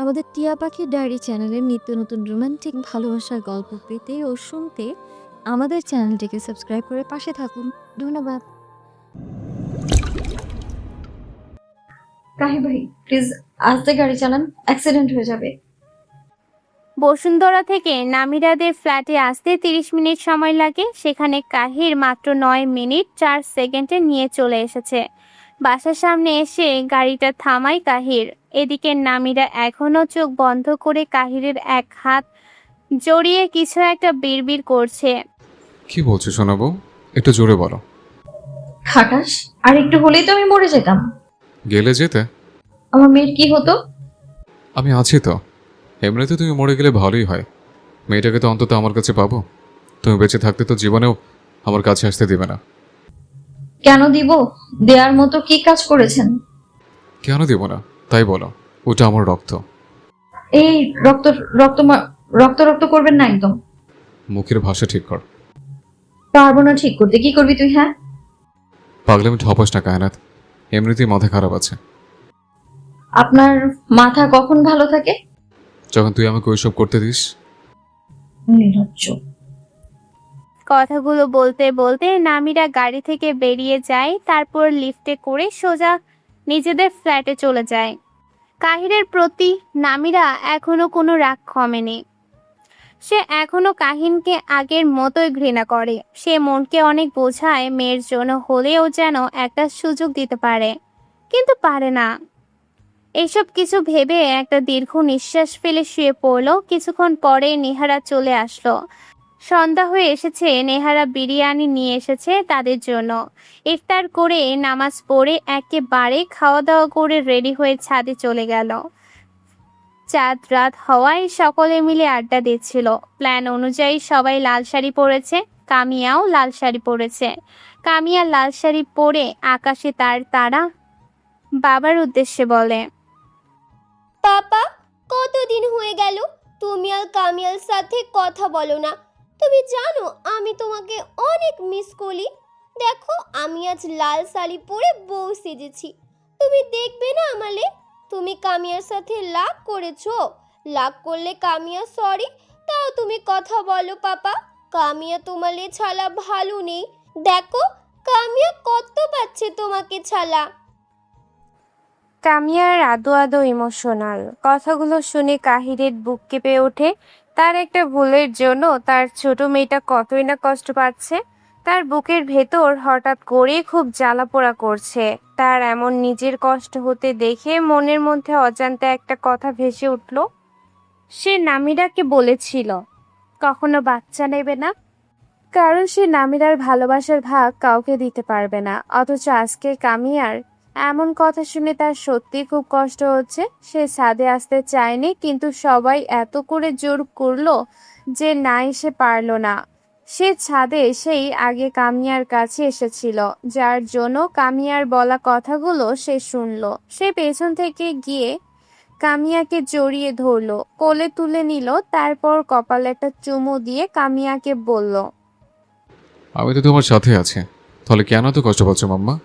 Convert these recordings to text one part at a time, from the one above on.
আমাদের টিয়া পাখির ডায়েরি চ্যানেলের নিত্য নতুন রোমান্টিক ভালোবাসার গল্প পেতে ও শুনতে আমাদের চ্যানেলটিকে সাবস্ক্রাইব করে পাশে থাকুন। ধন্যবাদ। কাহি ভাই প্লিজ আস্তে গাড়ি চালান, অ্যাক্সিডেন্ট হয়ে যাবে। বসুন্ধরা থেকে নামিরাদের ফ্ল্যাটে আসতে 30 মিনিট সময় লাগে। সেখানে কাহির মাত্র 9 মিনিট 4 সেকেন্ডে নিয়ে চলে এসেছে। বাসার সামনে এসে গাড়িটা থামায় কাহির। এদিকে নামিরা এখনো চোখ বন্ধ করে কাহিরের এক হাত জড়িয়ে কিছু একটা বিড়বিড় করছে। কি বলছো শোনাবো? একটু জোরে বলো। খাটাস, আর একটু হলেই তো আমি মরে যেতাম। গেলে যেতে? আমার মেয়ের কি হতো? আমি আছি তো। এমনিতে তুমি মরে গেলে ভালোই হয়। মেয়েটাকে তো অন্তত আমার কাছে পাবো। তুমি বেঁচে থাকতে তো জীবনেও আমার কাছে আসতে দিবে না। কেন দিব? দেওয়ার মতো কি কাজ করেছেন? কেন দিব না তাই বলো। ওটা আমার রক্ত। এই রক্ত রক্ত রক্ত রক্ত করবেন না একদম। মুখের ভাষা ঠিক কর। পারবো না ঠিক করতে। কি করবি তুই? হ্যাঁ, পাগলামি ঠপাস না কায়নাত। এমনিতেই মাথা খারাপ আছে। আপনার মাথা কখন ভালো থাকে? যখন তুই আমাকে ওইসব করতে দিস। নির্লজ্জ। কথাগুলো বলতে বলতে নামিরা গাড়ি থেকে বেরিয়ে যায়। তারপর লিফটে করে সোজা নিজেদের ফ্ল্যাটে চলে যায়। কাহিরের প্রতি নামিরা এখনো কোনো রাগ কমেনি। সে এখনো কাহিনকে আগের মতোই ঘৃণা করে। সে মনকে অনেক বোঝায় মেয়ের জন্য হলেও যেন একটা সুযোগ দিতে পারে, কিন্তু পারে না। এইসব কিছু ভেবে একটা দীর্ঘ নিঃশ্বাস ফেলে শুয়ে পড়ল। কিছুক্ষণ পরে নেহারা চলে আসলো। সন্ধ্যা হয়ে এসেছে। নেহারা বিরিয়ানি নিয়ে এসেছে তাদের জন্য। ইফতার করে নামাজ পড়ে একেবারে খাওয়া দাওয়া করে রেডি হয়ে ছাদে চলে গেল। চাঁদ রাত হওয়ায় সকলে মিলে আড্ডা দিচ্ছিল। প্ল্যান অনুযায়ী সবাই লাল শাড়ি পরেছে। কামিয়াও লাল শাড়ি পরেছে। কামিয়া লাল শাড়ি পরে আকাশে তার তারা বাবার উদ্দেশ্যে বলে, পাপা, কতদিন হয়ে গেল তুমি আর কামিয়ার সাথে কথা বলো না। তুমি জানো আমি তোমাকে অনেক মিস করি। দেখো আমি আজ লাল শাড়ি পরে বউ সেজেছি। তুমি দেখবে না আমালে? তুমি কামিয়ার সাথে লাগ করেছো। লাগ করলে কামিয়া সরি, তাও তুমি কথা বলো পাপা। কামিয়া তোমালে ছাড়া ভালো নেই। দেখো কামিয়া কত পাচ্ছে তোমাকে ছাড়া। কামিয়ার আদো আদো ইমোশনাল। কথাগুলো শুনে কাহিরের বুক কেঁপে ওঠে। তার একটা ভুলের জন্য তার ছোট মেয়েটা কতই না কষ্ট পাচ্ছে। তার বুকের ভেতর হঠাৎ করে খুব জ্বালা পোড়া করছে। তার এমন নিজের কষ্ট হতে দেখে মনের মধ্যে অজান্তে একটা কথা ভেসে উঠল। সে নামিরাকে বলেছিল কখনো বাচ্চা নেবে না, কারণ সে নামিরার ভালোবাসার ভাগ কাউকে দিতে পারবে না। অথচ আজকে কামিয়ার এমন কথা শুনে তার সত্যি খুব কষ্ট হচ্ছে। সে ছাদে আসতে চায়নি, কিন্তু সবাই এত করে জোর করলো যে না এসে পারল না। সে ছাদে এসেই আগে কামিয়ার কাছে এসেছিল, যার জন্য কামিয়ার বলা কথাগুলো সে শুনলো। সে পেছন থেকে গিয়ে কামিয়াকে জড়িয়ে ধরলো, কোলে তুলে নিল। তারপর কপালে একটা চুমু দিয়ে কামিয়াকে বলল, আমি তো তোমার সাথে আছি, তাহলে কেন তো কষ্ট পাচ্ছ মাম্মা?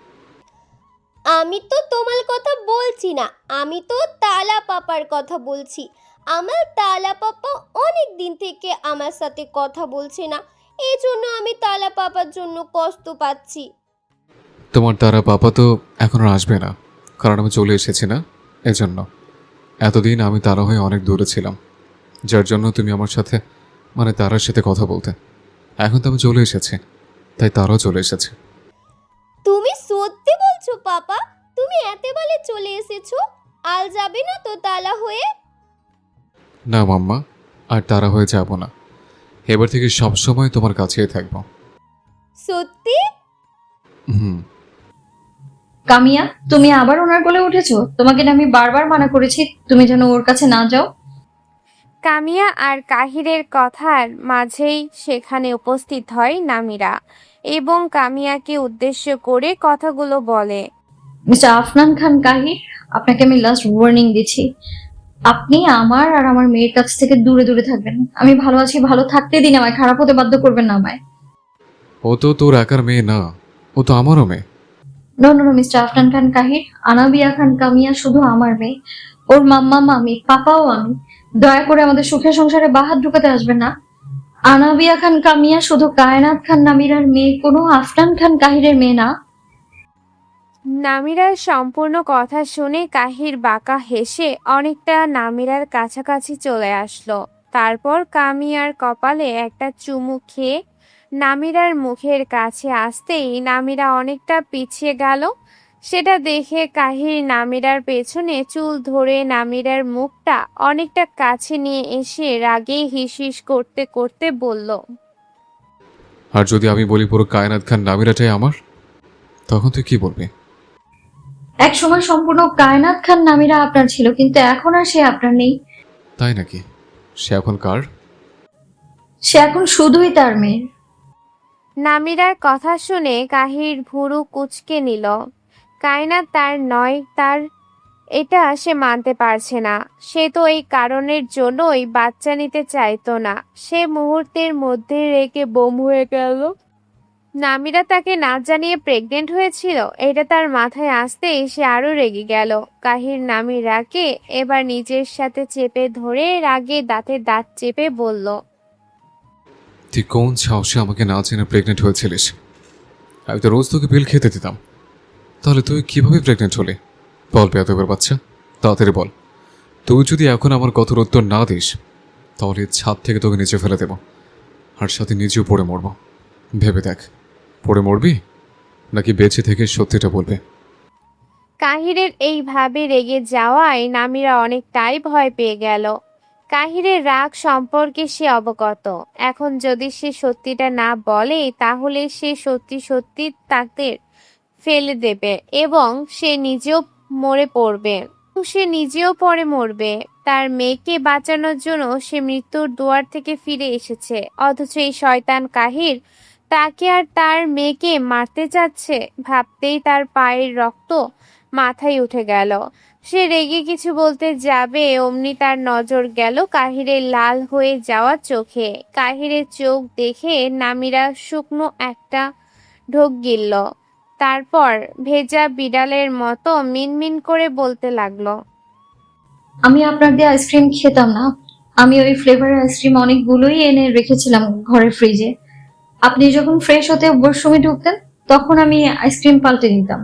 আমি তো তোমার কথা বলছি না, আমি তো তালা পাপার কথা বলছি। আমার তালা পাপা অনেক দিন থেকে আমার সাথে কথা বলছে না, এই জন্য আমি তালা পাপার জন্য কষ্ট পাচ্ছি। তোমার তারা পাপা তো এখন আর আসবে না, কারণ আমি চলে এসেছি না, এজন্য। এতদিন আমি তারা হয়ে অনেক দূরে ছিলাম, যার জন্য তুমি আমার সাথে মানে তারার সাথে কথা বলতে। এখন তো আমি চলে এসেছি, তাই তারাও চলে এসেছে। তুমি সত্যি বলছো পাপা? তুমি এতবেলে চলে এসেছো? আল যাবে না তো তালা হয়ে? না মাম্মা, আর তারা হয়ে যাব না। এবার থেকে সবসময় তোমার কাছেই থাকবো। সত্যি? হুম। কামিয়া, তুমি আবার ওনার কোলে উঠেছো? তোমাকে না আমি বারবার মানা করেছি তুমি যেন ওর কাছে না যাও। কামিয়া আর কাহিরের কথার মাঝেই সেখানে উপস্থিত হয় নামিরা এবং কামিয়াকে উদ্দেশ্য করে কথাগুলো বলে, মিস্টার আফনান খান কাহির, আপনাকে আমি লাস্ট ওয়ার্নিং দিচ্ছি। আপনি আমার আর আমার মেয়ের কাছ থেকে দূরে দূরে থাকবেন। আমি ভালো আছি, ভালো থাকতে দিন, আমায় খারাপ হতে বাধ্য করবেন না আমায়। ও তো তোর একার মেয়ে না, ও তো আমারও মেয়ে। No no no mister Afnan Khan Kahir, Anabia Khan Kamiya শুধু আমার মেয়ে। ও ওর মাম্মা আমি, পাপাও আমি। দয়া করে আমাদের সুখের সংসারে বাহাত ঢুকাতে আসবেন না। আনাবিয়া খান কামিয়া শুধু কায়নাত খান নামিরার মেয়ে, কোনো আফরান খান কাহিরের মেয়ে না। নামিরার সম্পূর্ণ কথা শুনে কাহির বাঁকা হেসে অনেকটা নামিরার কাছাকাছি চলে আসলো। তারপর কামিয়ার কপালে একটা চুমু খেয়ে নামিরার মুখের কাছে আসতেই নামিরা অনেকটা পিছিয়ে গেল। সেটা দেখে কাহির নামিরার পেছনে চুল ধরে নামিরার মুখটা অনেকটা কাছে নিয়ে এসে রাগে হিস হিস করতে করতে বলল, আর যদি আমি বলি পুরো কায়নাত খান নামিরাটাই আমার, তখন তুই কি বলবি? এক সময় সম্পূর্ণ কায়নাত খান নামিরা আপনার ছিল, কিন্তু এখন আর সে আপনার নেই। তাই নাকি? সে এখন কার? সে এখন শুধুই তার মেয়ে। নামিরার কথা শুনে কাহির ভুরু কুঁচকে নিল। কায়নাত তার নয়, তার এটা সে মানতে পারছে না। সে তো এই কারণের জন্যই বাচ্চা নিতে চাইতো না। সে মুহূর্তের মধ্যে রেগে বোম হয়ে গেল। নামিরা তাকে না জানিয়ে প্রেগনেন্ট হয়েছিল, এটা তার মাথায় আসতেই সে আরো রেগে গেল। কাহির নামিরাকে এবার নিজের সাথে চেপে ধরে রাগে দাঁতে দাঁত চেপে বলল, তুই কোন সাহসে আমাকে না জেনে প্রেগনেন্ট হয়েছিলিস? আমি তো রোজ তোকে পিল খেতে দিতাম। তাহলে তুই কিভাবে প্রেগনেন্ট হলি? বল বেয়াদবের বাচ্চা, তাড়াতাড়ি বল। তুই যদি এখন আমার কথার উত্তর না দিস, তাহলে ছাদ থেকে তোকে নিচে ফেলে দেব, আর সাথে নিজেও পড়ে মরব। ভেবে দেখ, পড়ে মরবি নাকি বেঁচে থেকে সত্যিটা বলবে? কাহিরের এইভাবে রেগে যাওয়ায় নামিরা অনেকটাই ভয় পেয়ে গেল। কাহিরের রাগ সম্পর্কে সে অবগত। এখন যদি সে সত্যিটা না বলে তাহলে সে সত্যি সত্যি তাকে ফেলে দেবে এবং সে নিজেও মরে পড়বে। সে নিজেও পরে মরবে। তার মেয়েকে বাঁচানোর জন্য সে মৃত্যুর দুয়ার থেকে ফিরে এসেছে, অথচ এই শয়তান কাহির তাকে আর তার মেয়েকে মারতে চাচ্ছে। ভাবতেই তার পায়ের রক্ত মাথায় উঠে গেল। সে রেগে কিছু বলতে যাবে, অমনি তার নজর গেল কাহিরের লাল হয়ে যাওয়া চোখে। কাহিরের চোখ দেখে নামিরা শুকনো একটা ঢোক গিলল। তারপর ভেজা বিড়ালের মতো মিনমিন করে বলতে লাগলো, আমি আপনার দিয়ে আইসক্রিম খেতাম না। আমি ওই ফ্লেভারের আইসক্রিম অনেকগুলোই এনে রেখেছিলাম ঘরের ফ্রিজে। আপনি যখন ফ্রেশ হতে ওয়াশরুমে ঢুকতেন, তখন আমি আইসক্রিম পাল্টে দিতাম।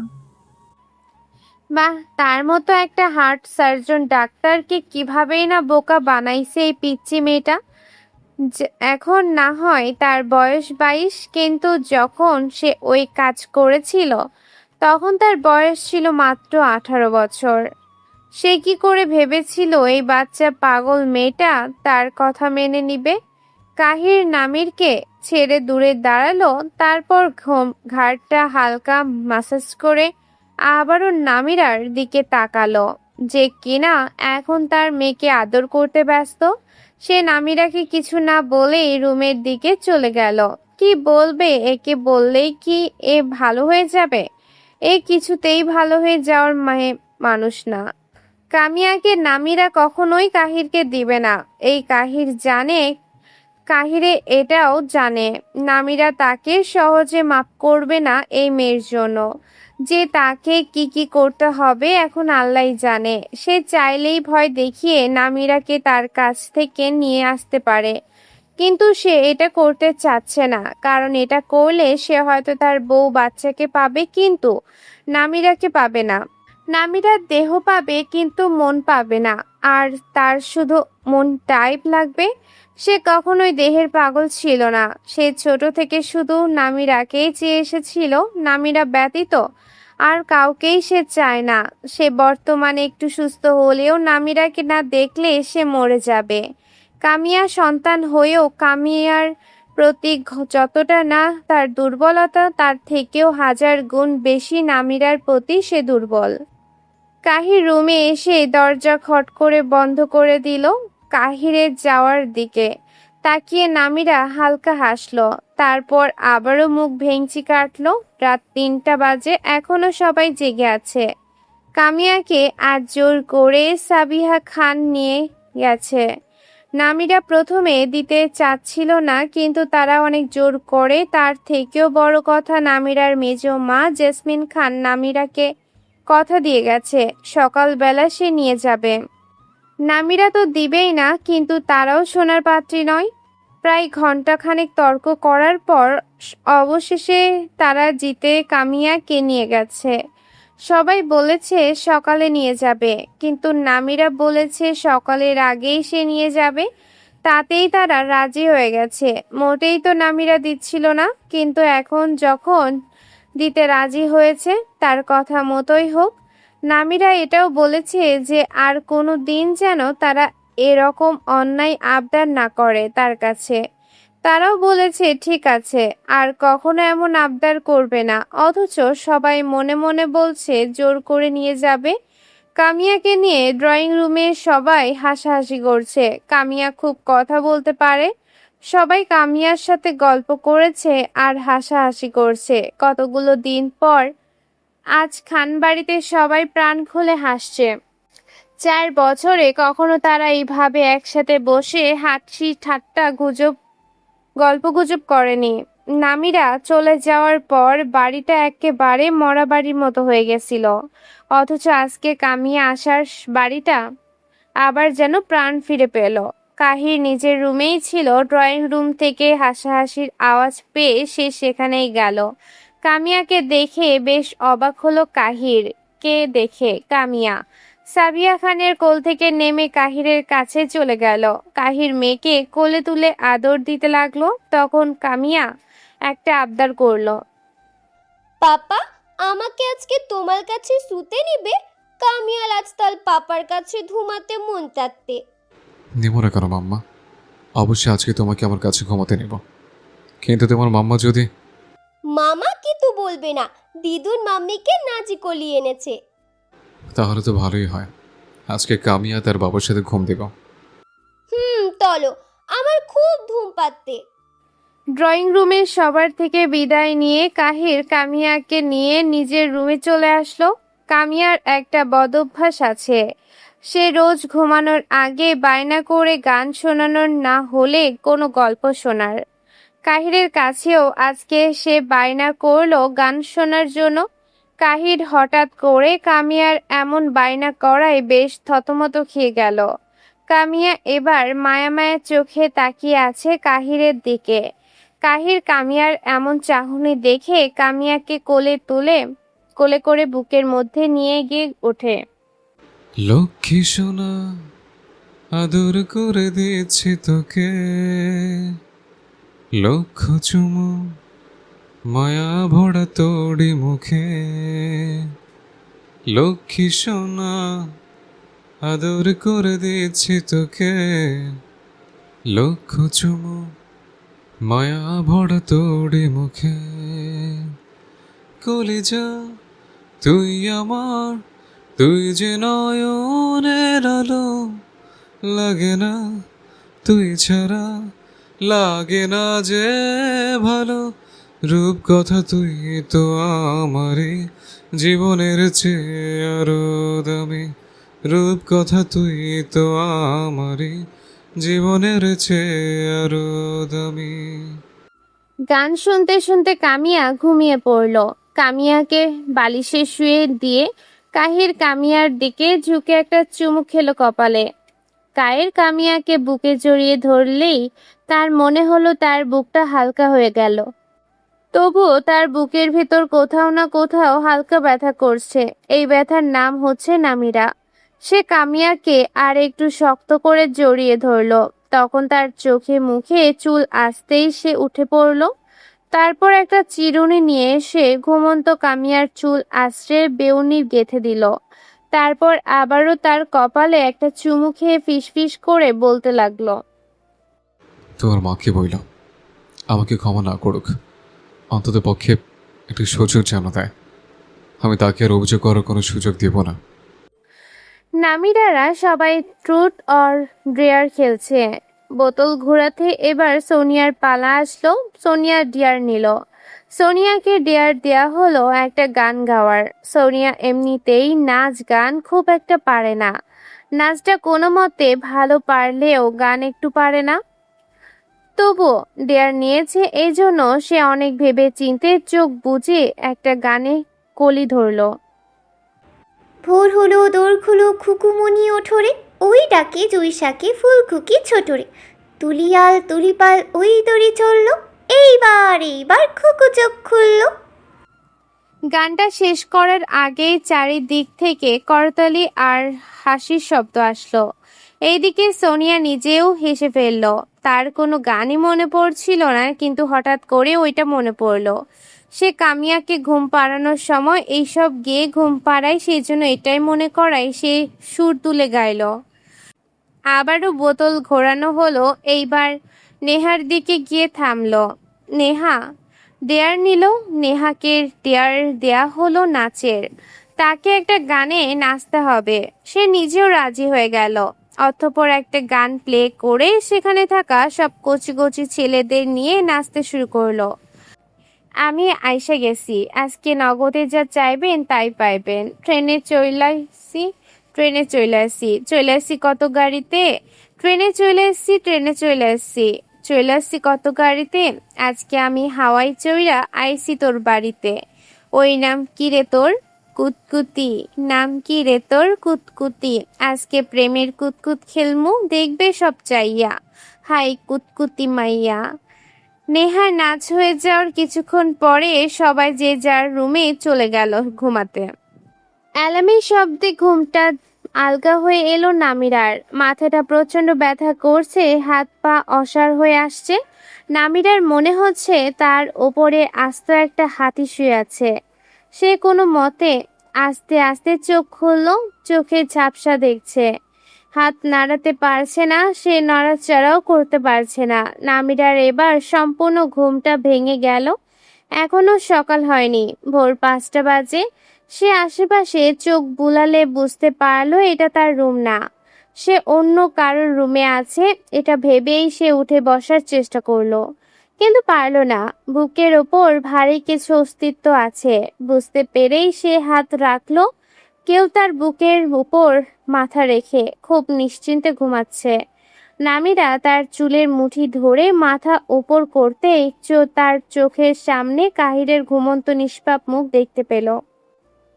বাহ, তার মতো একটা হার্ট সার্জন ডাক্তারকে কিভাবেই না বোকা বানাইছে এই পিচ্চি মেয়েটা। এখন না হয় তার বয়স 22, কিন্তু যখন সে ওই কাজ করেছিল তখন তার বয়স ছিল মাত্র 18 বছর। সে কি করে ভেবেছিল এই বাচ্চা পাগল মেয়েটা তার কথা মেনে নিবে? কাহির নামিরকে ছেড়ে দূরে দাঁড়ালো, তারপর ঘাড়টা হালকা মাসাজ করে আবারও নামিরার দিকে তাকালো, যে কিনা এখন তার মেয়েকে আদর করতে ব্যস্ত। সে নামিরাকে কিছু না বলেই রুমের দিকে চলে গেল। কি বলবে? একে বললেই কি এ ভালো হয়ে যাবে? এ কিছুতেই ভালো হয়ে যাওয়ার মানুষ না। কামিয়াকে নামিরা কখনোই কাহিরকে দিবে না। এই কাহির জানে, কাহিরে এটাও জানে নামিরা তাকে সহজে মাফ করবে না এই মেয়ের জন্য। যে তাকে কি কি করতে হবে এখন আল্লাহই জানে। সে চাইলেই ভয় দেখিয়ে নামিরাকে তার কাছ থেকে নিয়ে আসতে পারে, কিন্তু সে এটা করতে চাচ্ছে না, কারণ এটা করলে সে হয়তো তার বউ বাচ্চাকে পাবে কিন্তু নামিরাকে পাবে না। নামিরার দেহ পাবে কিন্তু মন পাবে না, আর তার শুধু মন টাইপ লাগবে। সে কখনোই দেহের পাগল ছিল না। সে ছোট থেকে শুধু নামিরাকেই চেয়ে এসেছিল। নামিরা ব্যতীত আর কাউকেই সে চায় না। সে বর্তমানে একটু সুস্থ হলেও নামিরাকে না দেখলে সে মরে যাবে। কামিয়া সন্তান হয়েও কামিয়ার প্রতি যতটা না তার দুর্বলতা, তার থেকেও 1000 গুণ বেশি নামিরার প্রতি সে দুর্বল। কাহির রুমে এসে দরজা খট করে বন্ধ করে দিল। কাহিরের যাওয়ার দিকে তাকিয়ে নামিরা হালকা হাসলো, তারপর আবারও মুখ ভেঙচি কাটলো। রাত 3টা বাজে, এখনো সবাই জেগে আছে। কামিয়াকে আজ জোর করে সাবিহা খান নিয়ে গেছে। নামিরা প্রথমে দিতে চাচ্ছিল না, কিন্তু তারা অনেক জোর করে। তার থেকেও বড় কথা, নামিরার মেজ মা জেসমিন খান নামিরাকে কথা দিয়ে গেছে সকালবেলা সে নিয়ে যাবে। নামিরা তো দিবেই না, কিন্তু তারাও সোনার পাত্রী নয়। প্রায় ঘন্টাখানেক তর্ক করার পর অবশেষে তারা জিতে কামিয়াকে নিয়ে গেছে। সবাই বলেছে সকালে নিয়ে যাবে, কিন্তু নামিরা বলেছে সকালের আগেই সে নিয়ে যাবে। তাতেই তারা রাজি হয়ে গেছে। মোটেই তো নামিরা দিচ্ছিল না, কিন্তু এখন যখন দিতে রাজি হয়েছে তার কথা মতোই হোক। নামিরা এটাও বলেছে যে আর কোনো দিন যেন তারা এরকম অন্যায় আবদার না করে তার কাছে। তারাও বলেছে ঠিক আছে, আর কখনো এমন আবদার করবে না। অথচ সবাই মনে মনে বলছে জোর করে নিয়ে যাবে। কামিয়াকে নিয়ে ড্রয়িং রুমে সবাই হাসাহাসি করছে। কামিয়া খুব কথা বলতে পারে। সবাই কামিয়ার সাথে গল্প করেছে আর হাসাহাসি করছে। কতগুলো দিন পর আজ খানবাড়িতে সবাই প্রাণ খুলে হাসছে। 4 বছরে কখনো তারা এইভাবে একসাথে বসে হাসি ঠাট্টা গল্পগুজব করেনি। নামিরা চলে যাওয়ার পর বাড়িটা একেবারে মরা বাড়ির মতো হয়ে গেছিল। অথচ আজকে কামিয়া আসার বাড়িটা আবার যেন প্রাণ ফিরে পেল। কাহির নিজের রুমেই ছিল। ড্রয়িং রুম থেকে হাসাহাসির আওয়াজ পেয়ে সে সেখানেই গেল। কামিয়াকে দেখে বেশ অবাক হলো কাহির। কে দেখে? কামিয়া। সাবিয়া খানের কোল থেকে নেমে কাহিরের কাছে চলে গেল। কাহির মেয়েকে কোলে তুলে আদর দিতে লাগলো। তখন কামিয়া একটা আবদার করলো। পাপা, আমাকে আজকে তোমার কাছে শুতে নিবে? কামিয়াল আজ তার পাপার কাছে ঘুমাতে মন চাচ্ছে। নিব না কেন মাম্মা? অবশ্যই আজকে তোমাকে আমার কাছে ঘুমাতে নেব, কিন্তু তোমার মাম্মা যদি... মামা কিন্তু বলবে না, দিদুন মাম্মিকে নাজি কলিয়ে এনেছে। তাহলে তো ভালোই হয়। আজকে কামিয়া তার বাবার সাথে ঘুম দেব। চলো, আমার খুব ঘুম পাচ্ছে। ড্রয়িং রুমে সবার থেকে বিদায় নিয়ে কাহির কামিয়াকে নিয়ে নিজের রুমে চলে আসলো। কামিয়ার একটা বদঅভ্যাস আছে। সে রোজ ঘুমানোর আগে বায়না করে গান শোনানোর না হলে কোনো গল্প শোনার। কাহিরের কাছেও আজকে সে বায়না করলো গান শোনার জন্য। কাহির হঠাৎ করে কামিয়ার এমন বায়না করায় বেশ থতমত খেয়ে গেল। কামিয়া এবার মায়া মায়া চোখে তাকিয়ে আছে কাহিরের দিকে। কাহির কামিয়ার এমন চাহনি দেখে কামিয়াকে কোলে করে বুকের মধ্যে নিয়ে গিয়ে ওঠে। লক্ষ্মী সোনা, আদর করে দিচ্ছি তোকে, লক্ষ চুমু মায়া ভরা তোড়ি মুখে। লক্ষ্মী সোনা, আদর করে দিচ্ছি তোকে, লক্ষ চুমু মায়া ভরা তোড়ি মুখে। কলিজা তুই আমার, তুই যে নয়নের আলো, লাগে না তুই ছাড়া, লাগে না যে ভালো। রূপ কথা তুই তো আমারই জীবনের চেয়ে আরো দামি। রূপ কথা তুই তো আমারই জীবনের চেয়ে আরো দামি। গান শুনতে শুনতে কামিয়া ঘুমিয়ে পড়ল। কামিয়াকে বালিশে শুয়ে দিয়ে কাহির কামিয়ার দিকে ঝুঁকে একটা চুমু খেলো কপালে। কায়ের কামিয়াকে বুকে জড়িয়ে ধরলেই তার মনে হলো তার বুকটা হালকা হয়ে গেল। তবুও তার বুকের ভেতর কোথাও না কোথাও হালকা ব্যথা করছে। এই ব্যথার নাম হচ্ছে নামিরা। সে কামিয়াকে আর একটু শক্ত করে জড়িয়ে ধরলো। তখন তার চোখে মুখে চুল আসতেই সে উঠে পড়ল। তারপর একটা চিরুনি নিয়ে এসে ঘুমন্ত কামিয়ার চুল আঁচড়ে বেউনি গেঁথে দিল। তারপর আবারও তার কপালে একটা চুমু খেয়ে ফিসফিস করে বলতে লাগলো। তোমার মাকে বইল আমাকে ক্ষমা না করুক, অন্তত পক্ষে একটু সুযোগ যেন দেয়। আমি তাকে আর অভিযোগ করার কোনো সুযোগ দেব না। নামিরারা সবাই ট্রুথ অর ডেয়ার খেলছে। বোতল ঘোরাতে এবার সোনিয়ার পালা আসলো। সোনিয়া ডেয়ার নিল। সোনিয়াকে ডেয়ার দেয়া হলো একটা গান গাওয়ার। সোনিয়া এমনিতেই নাচ গান খুব একটা পারে না। নাচটা কোনো মতে ভালো পারলেও গান একটু পারে না। তবুও ডেয়ার নিয়েছে, এই জন্য সে অনেক ভেবে চিন্তে চোখ বুজে একটা গানে কলি ধরলো। ভোর হলো, দোর খুলো, খুকুমনি ওঠো রে, ওই ডাকে জুই শাকে ফুলকুকি ছোটরে, তুলিয়াল তুলিপাল ওই দড়ি চললো, এইবার খুকু চোখ খুললো। গানটা শেষ করার আগেই চারিদিক থেকে করতালি আর হাসির শব্দ আসলো। এইদিকে সোনিয়া নিজেও হেসে ফেলল। তার কোনো গানই মনে পড়ছিল না, কিন্তু হঠাৎ করে ওইটা মনে পড়ল। সে কামিয়াকে ঘুম পাড়ানোর সময় এইসব গেয়ে ঘুম পাড়ায়, সেই জন্য এটাই মনে করায় সে সুর তুলে গাইল। আবারও বোতল ঘোরানো হলো। এইবার নেহার দিকে গিয়ে থামলো। নেহা ডেয়ার নিল। নেহাকে ডেয়ার দেয়া হলো নাচের। তাকে একটা গানে নাচতে হবে। সে নিজেও রাজি হয়ে গেল। অতঃপর একটা গান প্লে করে সেখানে থাকা সব কচি কচি ছেলেদের নিয়ে নাচতে শুরু করলো। আমি আইসা গেছি, আজকে নগদে যা চাইবেন তাই পাইবেন। ট্রেনে চলে আসছি কত গাড়িতে, ট্রেনে চলে আসছি কত গাড়িতে। আজকে আমি হাওয়াই চইরা আইছি তোর বাড়িতে। ওই নাম কি রে তোর? কুতকুতি। নাম কি রে তোর? কুতকুতি। আজকে প্রেমের কুতকুত খেলমু, দেখবে সব চাইয়া। হাই কুতকুতি মাইয়া। নেহার নাচ হয়ে যাওয়ার কিছুক্ষণ পরে সবাই যে যার রুমে চলে গেল ঘুমাতে। অ্যালার্মের শব্দে ঘুমটা আলগা হয়ে এলো নামিরার। মাথাটা প্রচন্ড ব্যথা করছে, হাত পা অসাড় হয়ে আসছে। নামিরার মনে হচ্ছে তার ওপরে আস্ত একটা হাতি শুয়ে আছে। সে কোনো মতে আস্তে আস্তে চোখ খুলল। চোখে ঝাপসা দেখছে। হাত নাড়াতে পারছে না, সে নড়াচড়াও করতে পারছে না। নামিরার এবার সম্পূর্ণ ঘুমটা ভেঙে গেল। এখনো সকাল হয়নি, ভোর 5টা বাজে। সে আশেপাশে চোখ বুলালে বুঝতে পারলো এটা তার রুম না, সে অন্য কারোর রুমে আছে। এটা ভেবেই সে উঠে বসার চেষ্টা করলো, কিন্তু পারল না। বুকের ওপর ভারী কিছু অস্তিত্ব আছে বুঝতে পেরেই সে হাত রাখলো। কেউ তার বুকের উপর মাথা রেখে খুব নিশ্চিন্তে ঘুমাচ্ছে। নামিরা তার চুলের মুঠি ধরে মাথা উপর করতেই তার চোখের সামনে কাহিরের ঘুমন্ত নিষ্পাপ মুখ দেখতে পেল।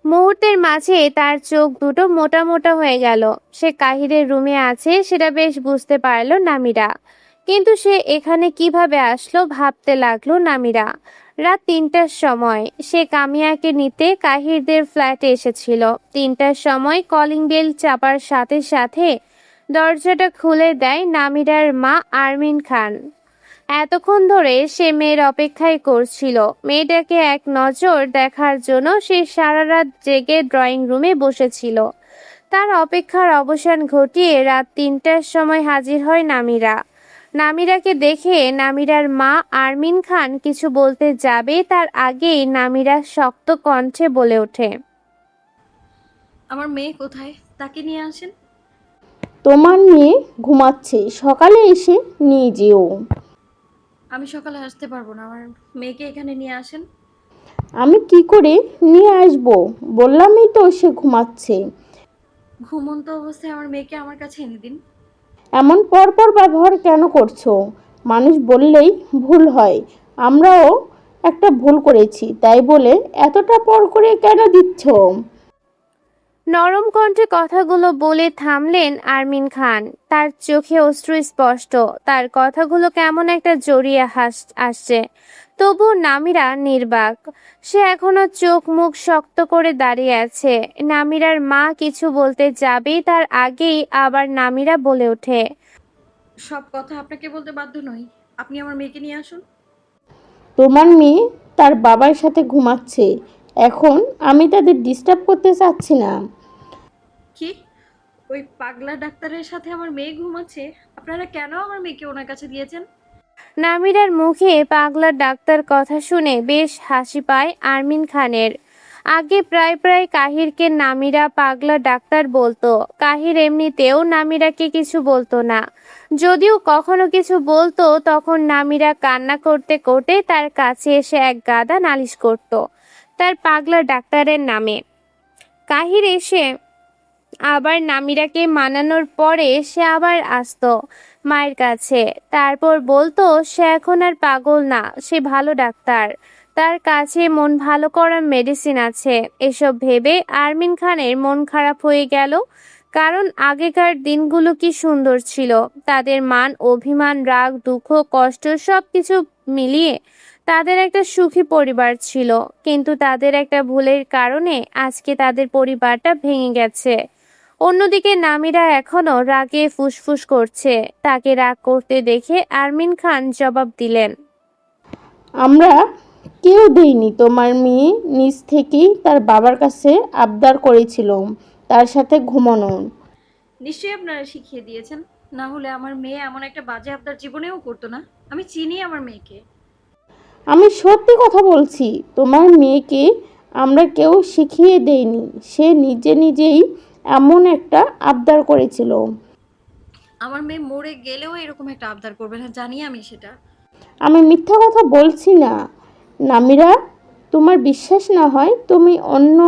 মুহূর্তের মাঝে তার চোখ দুটো মোটা মোটা হয়ে গেল। সে কাহিরের রুমে আছে সেটা বেশ বুঝতে পারল নামিরা, কিন্তু সে এখানে কিভাবে আসলো ভাবতে লাগলো নামিরা। রাত 3টার সময় সে কামিয়াকে নিতে কাহিরদের ফ্ল্যাটে এসেছিল। 3টার সময় কলিং বেল চাপার সাথে সাথে দরজাটা খুলে দেয় নামিরার মা আরমিন খান। এতক্ষণ ধরে সে মেয়ের অপেক্ষাই করছিল। মেয়েটাকে এক নজর দেখার জন্য সে সারা রাত জেগে ড্রয়িং রুমে বসেছিল। তার অপেক্ষার অবসান ঘটিয়ে রাত 3টার সময় হাজির হয় নামিরা। নামিরাকে দেখে নামিরার মা আরমিন খান কিছু বলতে যাবে তার আগেই নামিরা শক্ত কণ্ঠে বলে ওঠে, আমার মেয়ে কোথায়? তাকে নিয়ে আসেন। তোমার মেয়ে ঘুমাচ্ছে, সকালে এসে নিয়ে যেও। আমি সকালে আসতে পারবো না, আমার মেয়েকে এখানে নিয়ে আসেন। আমি কি করে নিয়ে আসবো? বললামই তো সে ঘুমাচ্ছে। ঘুমন্ত অবস্থায় আমার মেয়েকে আমার কাছে এনে দিন। এমন পরপর ব্যবহার কেন করছো? মানুষ বললেই ভুল হয়, আমরাও একটা ভুল করেছি, তাই বলে এতটা পর করে কেন দিচ্ছ? নরম কণ্ঠে কথাগুলো বলে থামলেন আরমিন খান। তার চোখে অশ্রু স্পষ্ট। তার কথাগুলো কেমন একটা জড়িয়ে আসছে। তবু নামিরা নির্বাক। সে এখনো চোখ মুখ শক্ত করে দাঁড়িয়ে আছে। নামিরার মা কিছু বলতে যাবেই তার আগেই আবার নামিরা বলে ওঠে, সব কথা আপনাকে বলতে বাধ্য নই, আপনি আমার মেয়েকে নিয়ে আসুন। তোমার মেয়ে তার বাবার সাথে ঘুমাচ্ছে, এখন আমি তাদের ডিস্টার্ব করতে চাচ্ছি না। কি? ওই পাগলা ডাক্তারের সাথে আমার মেয়ে ঘুমাচ্ছে? আপনারা কেন আমার মেয়েকে ওনার কাছে দিয়েছেন? নামিরার মুখে পাগলা ডাক্তার কথা শুনে বেশ হাসি পায় আরমিন খানের। আগে প্রায় প্রায় কাহিরকে নামিরা পাগলা ডাক্তার বলতো। কাহির এমনিতেও নামিরাকে কিছু বলতো না, যদিও কখনো কিছু বলতো তখন নামিরা কান্না করতে করতে তার কাছে এসে এক গাদা নালিশ করত তার পাগলা ডাক্তারের নামে। কাহির এসে আবার নামিরাকে মানানোর পরে সে আবার আসতো মায়ের কাছে। তারপর বলতো সে এখন আর পাগল না, সে ভালো ডাক্তার, তার কাছে মন ভালো করার মেডিসিন আছে। এসব ভেবে আরমিন খানের মন খারাপ হয়ে গেল। কারণ আগেকার দিনগুলো কি সুন্দর ছিল। তাদের মান অভিমান রাগ দুঃখ কষ্ট সবকিছু মিলিয়ে তাদের একটা সুখী পরিবার ছিল, কিন্তু তাদের একটা ভুলের কারণে আজকে তাদের পরিবারটা ভেঙে গেছে। অন্যদিকে নামিরা এখনো রাগে ফুসফুস করছে। তাকে রাগ করতে দেখে আরমিন খান জবাব দিলেন, আমরা কেউ দেইনি, তোমার মেয়ে নিজ থেকেই তার বাবার কাছে আবদার করেছিল তার সাথে ঘুমানো। নিশ্চয়ই আপনারা শিখিয়ে দিয়েছেন, না হলে আমার মেয়ে এমন একটা বাজে আবদার জীবনেও করতো না। আমি চিনি আমার মেয়েকে। আমি সত্যি কথা বলছি, তোমার মেয়েকে আমরা কেউ শিখিয়ে দেইনি, সে নিজে নিজেই এমন একটা আবদার করেছিল। আমার মেয়ে মরে গেলেও এরকম একটা আবদার করবে না, জানি আমি সেটা। আমি মিথ্যা কথা বলছি না নামিরা, তোমার বিশ্বাস না হয় তুমি অন্য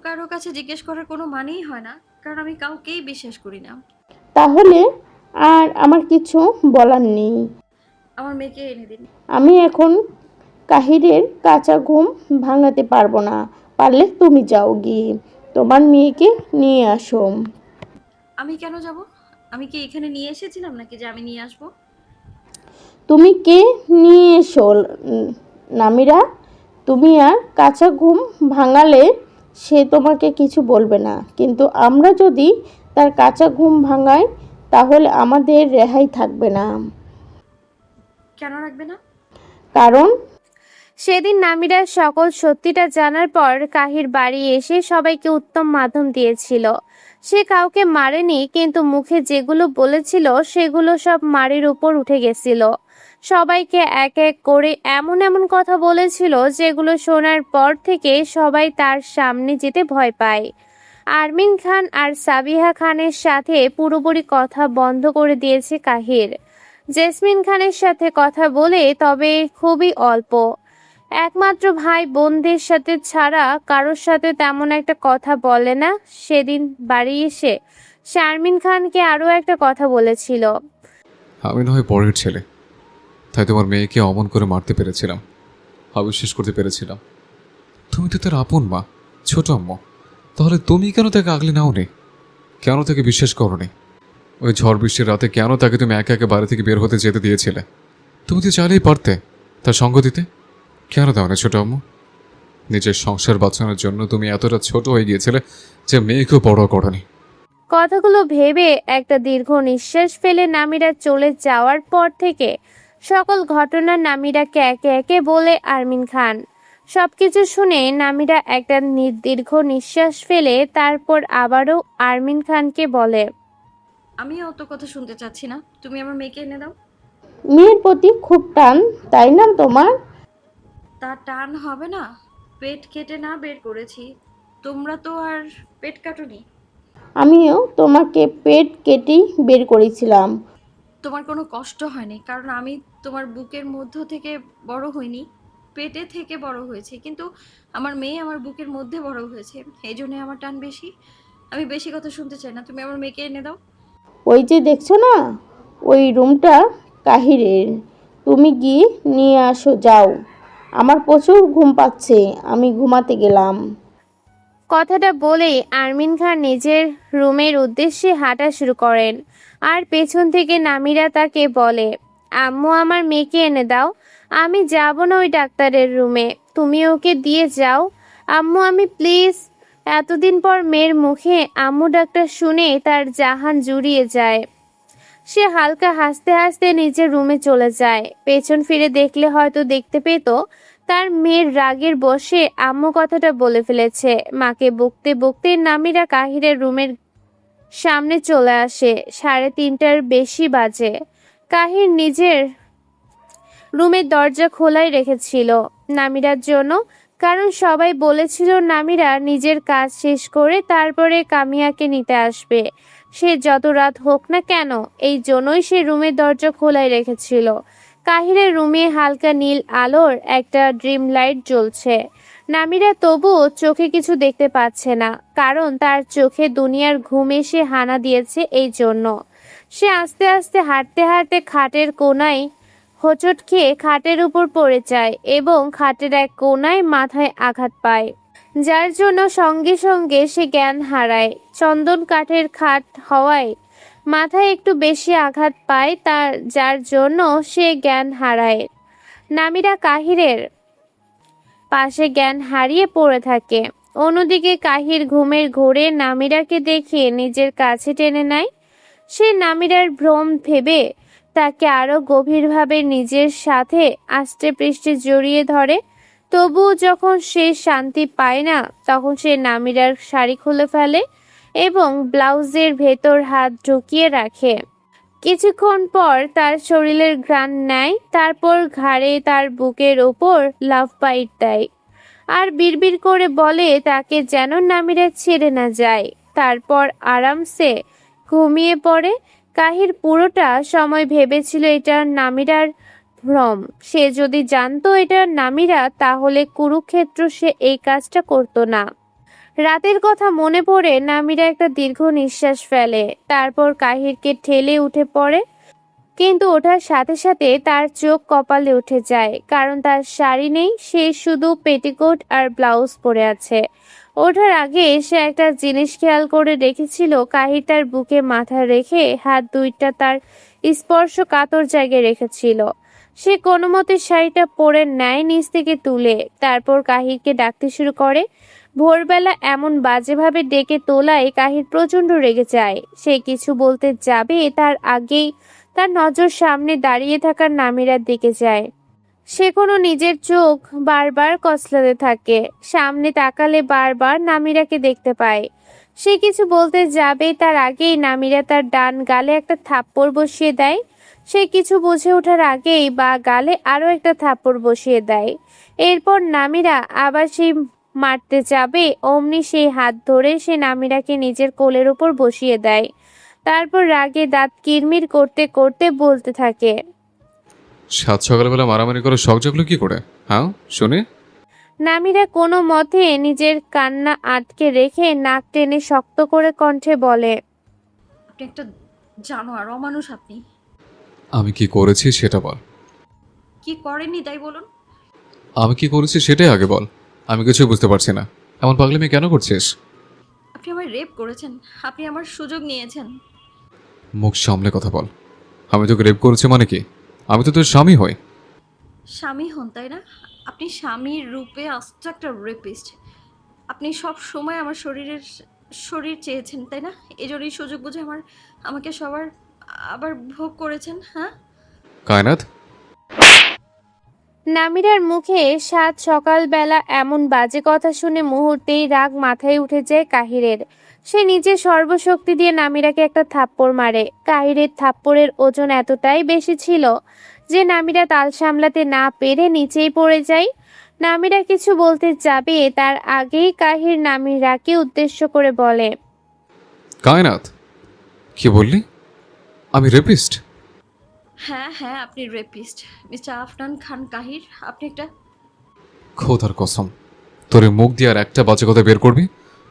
কারো কাছে জিজ্ঞেস করার কোনো মানেই হয় না, কারণ আমি কাউকেই বিশ্বাস করি না। তাহলে আর আমার কিছু বলার নেই। আমার মেয়েকে এনে দিন। আমি এখন কাহিরের কাঁচা ঘুম ভাঙাতে পারবো না, পারলে তুমি যাও গিয়ে তোমার মেয়েকে নিয়ে আসো। আমি কেন যাব? আমি কি এখানে নিয়ে এসেছিলাম নাকি যে আমি নিয়ে আসবো? তুমি কে নিয়ে এসো নামিরা, তুমি আর কাঁচা ঘুম ভাঙালে সে তোমাকে কিছু বলবে না, কিন্তু আমরা যদি তার কাঁচা ঘুম ভাঙাই তাহলে আমাদের রেহাই থাকবে না। কেন রাখবে না? কারণ সেদিন নামিরার সকল সত্যিটা জানার পর কাহির বাড়ি এসে সবাইকে উত্তম মাধ্যম দিয়েছিল। সে কাউকে মারেনি, কিন্তু মুখে যেগুলো বলেছিল সেগুলো সব মারির উপর উঠে গেছিল। সবাইকে এক এক করে এমন এমন কথা বলেছিল যেগুলো শোনার পর থেকে সবাই তার সামনে যেতে ভয় পায়। আরমিন খান আর সাবিহা খানের সাথে পুরোপুরি কথা বন্ধ করে দিয়েছে কাহির। জেসমিন খানের সাথে কথা বলে, তবে খুবই অল্প। একমাত্র ভাই বোনদের সাথে ছাড়া কারোর সাথে তেমন একটা কথা বলে না। সেদিন বাড়ি এসে শারমিন খানকে আরো একটা কথা বলেছিল। আমি না হয় পরের ছেলে, তাই তোমার মেয়েকে অমন করে মারতে পেরেছিলাম, অবিশ্বাস করতে পেরেছিলাম। তুমি তো তার আপন মা, ছোট আম্মু, তাহলে তুমি কেন তাকে আগলে নাওনি? কেন তাকে বিশ্বাস করোনি? ওই ঝড় বৃষ্টির রাতে কেন তাকে তুমি একা একা বাড়ি থেকে বের হতে যেতে দিয়েছিলে? তুমি তো চাইলেই পারতে তার সঙ্গ দিতে, কেন দাও না ছোট আম্মু? নিজের সংসার বাঁচানোর জন্য তুমি এতটা ছোট হয়ে গিয়েছিলে যে মেয়েকেও বড় করনি। কথাগুলো ভেবে একটা দীর্ঘ নিঃশ্বাস ফেলে নামিরা চলে যাওয়ার পর থেকে সকল ঘটনা নামিরাকে একে একে বলে আরমিন খান। সবকিছু শুনে নামিরা একটা দীর্ঘ নিঃশ্বাস ফেলে তারপর আবারও আরমিন খানকে বলে, আমি অত কথা শুনতে চাচ্ছি না, তুমি আমার মেয়েকে এনে দাও। মেয়ের প্রতি খুব টান, তাই না তোমার? তার টান হবে না? পেট কেটে না বের করেছি, তোমরা তো আর পেট কাটোনি। আমিও তোমাকে পেট কেটেই বের করেছিলাম। তোমার কোনো কষ্ট হয়নি, কারণ আমি তোমার বুকের মধ্য থেকে বড় হইনি, পেটে থেকে বড় হয়েছে। কিন্তু আমার মেয়ে আমার বুকের মধ্যে বড় হয়েছে, এই জন্য আমার টান বেশি। আমি বেশি কথা শুনতে চাই না, তুমি আমার মেয়েকে এনে দাও। ওই যে দেখছো না, ওই রুমটা কাহিরের, তুমি গিয়ে নিয়ে আসো যাও। আমার প্রচুর ঘুম পাচ্ছে, আমি ঘুমাতে গেলাম। কথাটা বলেই আরমিন খান নিজের রুমের উদ্দেশ্যে হাঁটা শুরু করেন। আর পেছন থেকে নামিরা তাকে বলে, আম্মু আমার মেয়েকে এনে দাও। আমি যাব না ওই ডাক্তারের রুমে, তুমি ওকে দিয়ে যাও। আম্মু আমি প্লিজ। এতদিন পর মেয়ের মুখে আম্মু ডাক্তার শুনে তার জাহান জুড়িয়ে যায়। সে হালকা হাসতে হাসতে নিজের রুমে চলে যায়। পেছন ফিরে দেখলে হয়তো দেখতে পেত তার মেয়ের রাগের বশে আম্মু কথাটা বলে ফেলেছে। মাকে বকতে বকতে নামিরা কাহিরের রুমের সামনে চলে আসে। 3:30টার বেশি বাজে। কাহির নিজের রুমের দরজা খোলাই রেখেছিল নামিরার জন্য, কারণ সবাই বলেছিল নামিরা নিজের কাজ শেষ করে তারপরে কামিয়াকে নিতে আসবে। সে যত রাত হোক না কেন, এই জন্যই সে রুমের দরজা খোলাই রেখেছিল। কাহিরের রুমে হালকা নীল আলোর একটা ড্রিম লাইট জ্বলছে। নামিরা তবুও চোখে কিছু দেখতে পাচ্ছে না, কারণ তার চোখে দুনিয়ার ঘুম এসে হানা দিয়েছে। এই জন্য সে আস্তে আস্তে হাঁটতে হাঁটতে খাটের কোনায় হোঁচট খেয়ে খাটের উপর পড়ে যায় এবং খাটের এক কোনায় মাথায় আঘাত পায়। যার জন্য সঙ্গে সঙ্গে সে জ্ঞান হারায়। চন্দন কাঠের খাট হওয়ায় মাথায় একটু বেশি আঘাত পায় তার, যার জন্য সে জ্ঞান হারায়। নামিরা কাহিরের পাশে জ্ঞান হারিয়ে পড়ে থাকে। অন্যদিকে কাহির ঘুমের ঘোরে নামিরাকে দেখে নিজের কাছে টেনে নেয়। সে নামিরার ভ্রম ভেবে তাকে আরো গভীরভাবে নিজের সাথে আষ্টে পৃষ্ঠে জড়িয়ে ধরে। তবুও যখন সে শান্তি পায় না, তখন সে নামিরার শাড়ি খুলে ফেলে এবং ব্লাউজের ভেতর হাত ঢুকিয়ে রাখে। কিছুক্ষণ পর তার শরীরের ঘ্রাণ নেয়, তারপর ঘাড়ে তার বুকের ওপর লাভ বাইট দেয় আর বিড়বিড় করে বলে তাকে যেন নামিরা ছেড়ে না যায়। তারপর আরামসে ঘুমিয়ে পড়ে। কাহির পুরোটা সময় ভেবেছিল এটা নামিরার ভ্রম। সে যদি জানতো এটা নামিরা, তাহলে কুরুক্ষেত্র সে এই কাজটা করতো না। রাতের কথা মনে পড়ে নামিরা একটা দীর্ঘ নিঃশ্বাস ফেলে, তারপর কাহিরকে ঠেলে উঠে পড়ে। কিন্তু ওঠার সাথে সাথে তার চোখ কপালে উঠে যায়, কারণ তার শাড়ি নেই, সে শুধু পেটিকোট আর ব্লাউজ পরে আছে। ওঠার আগে সে একটা জিনিস খেয়াল করে রেখেছিল, কাহির তার বুকে মাথা রেখে হাত দুইটা তার স্পর্শ কাতর জায়গায় রেখেছিল। সে কোনো মতে শাড়িটা পরে নেয় নিচ থেকে তুলে, তারপর কাহিরকে ডাকতে শুরু করে। ভোরবেলা এমন বাজেভাবে ডেকে তোলায় কাহির প্রচন্ড রেগে যায়। সে কিছু বলতে যাবে, তার আগেই তার নজর সামনে দাঁড়িয়ে থাকা নামিরার দিকে যায়। সে কোনো নিজের চোখ বারবার কচলাতে থাকে। সামনে তাকালে বারবার নামিরাকে দেখতে পায়। সে কিছু বলতে যাবে, তার আগেই নামিরা তার ডান গালে একটা থাপ্পড় বসিয়ে দেয়। সে কিছু বুঝে ওঠার আগেই বা গালে আরো একটা থাপ্পড় বসিয়ে দেয়। এরপর নামিরা আবার সেই মারতে যাবে, অমনি সেই হাত ধরে সে নামিরাকে নিজের কোলের উপর বসিয়ে দেয়। তারপর রাগে দাঁত কিরমির করতে করতে বলতে থাকে, সাত সকালবেলা মারামারি করে শখ জাগলো কি করে? হ্যাঁ শুনে। নামিরা কোনো মতে নিজের কান্না আটকে রেখে নাক টেনে শক্ত করে কণ্ঠে বলে, আপনি একটা জানোয়ার, অমানুষ আপনি। আমি কি করেছি সেটা বল। কি করেননি তাই বলুন। আমি কি করেছি সেটাই আগে বল। আমি কিছুই বুঝতে পারছি না, এমন পাগলামি কেন করছিস? আপনি আমায় রেপ করেছেন, আপনি আমার সুযোগ নিয়েছেন। মুখ সামলে কথা বল। আমি তোকে রেপ করেছি মানে কি? আমি তো তোর স্বামী হই। স্বামী হন তাই না? আপনি স্বামীর রূপে আস্ত একটা রেপিস্ট। আপনি সব সময় আমার শরীর চেয়েছেন তাই না? এই জন্যই সুযোগ বুঝে আমাকে সবার আবার ভোগ করেছেন, হ্যাঁ? কায়নাত, নামিরার মুখে সাত সকালবেলা এমন বাজে কথা শুনে মুহূর্তেই রাগ মাথায় উঠে যায় কাহিরের। সে নিজের সর্বশক্তি দিয়ে নামিরাকে একটা থাপ্পড় মারে। কাহিরের থাপ্পড়ের ওজন এতটাই বেশি ছিল যে নামিরা তাল সামলাতে না পেরে নিচেই পড়ে যায়। নামিরা কিছু বলতে যাবে, তার আগেই কাহির নামিরাকে উদ্দেশ্য করে বলে, কায়নাত, কি বললি? আমি রেপিস্ট? হ্যাঁ হ্যাঁ, আপনি রেপিস্ট মিস্টার আফনান খান কাহির। আপনি একটা খোদার কসম, তোর এই মুখ দিয়ে আর একটা বাজে কথা বের করবি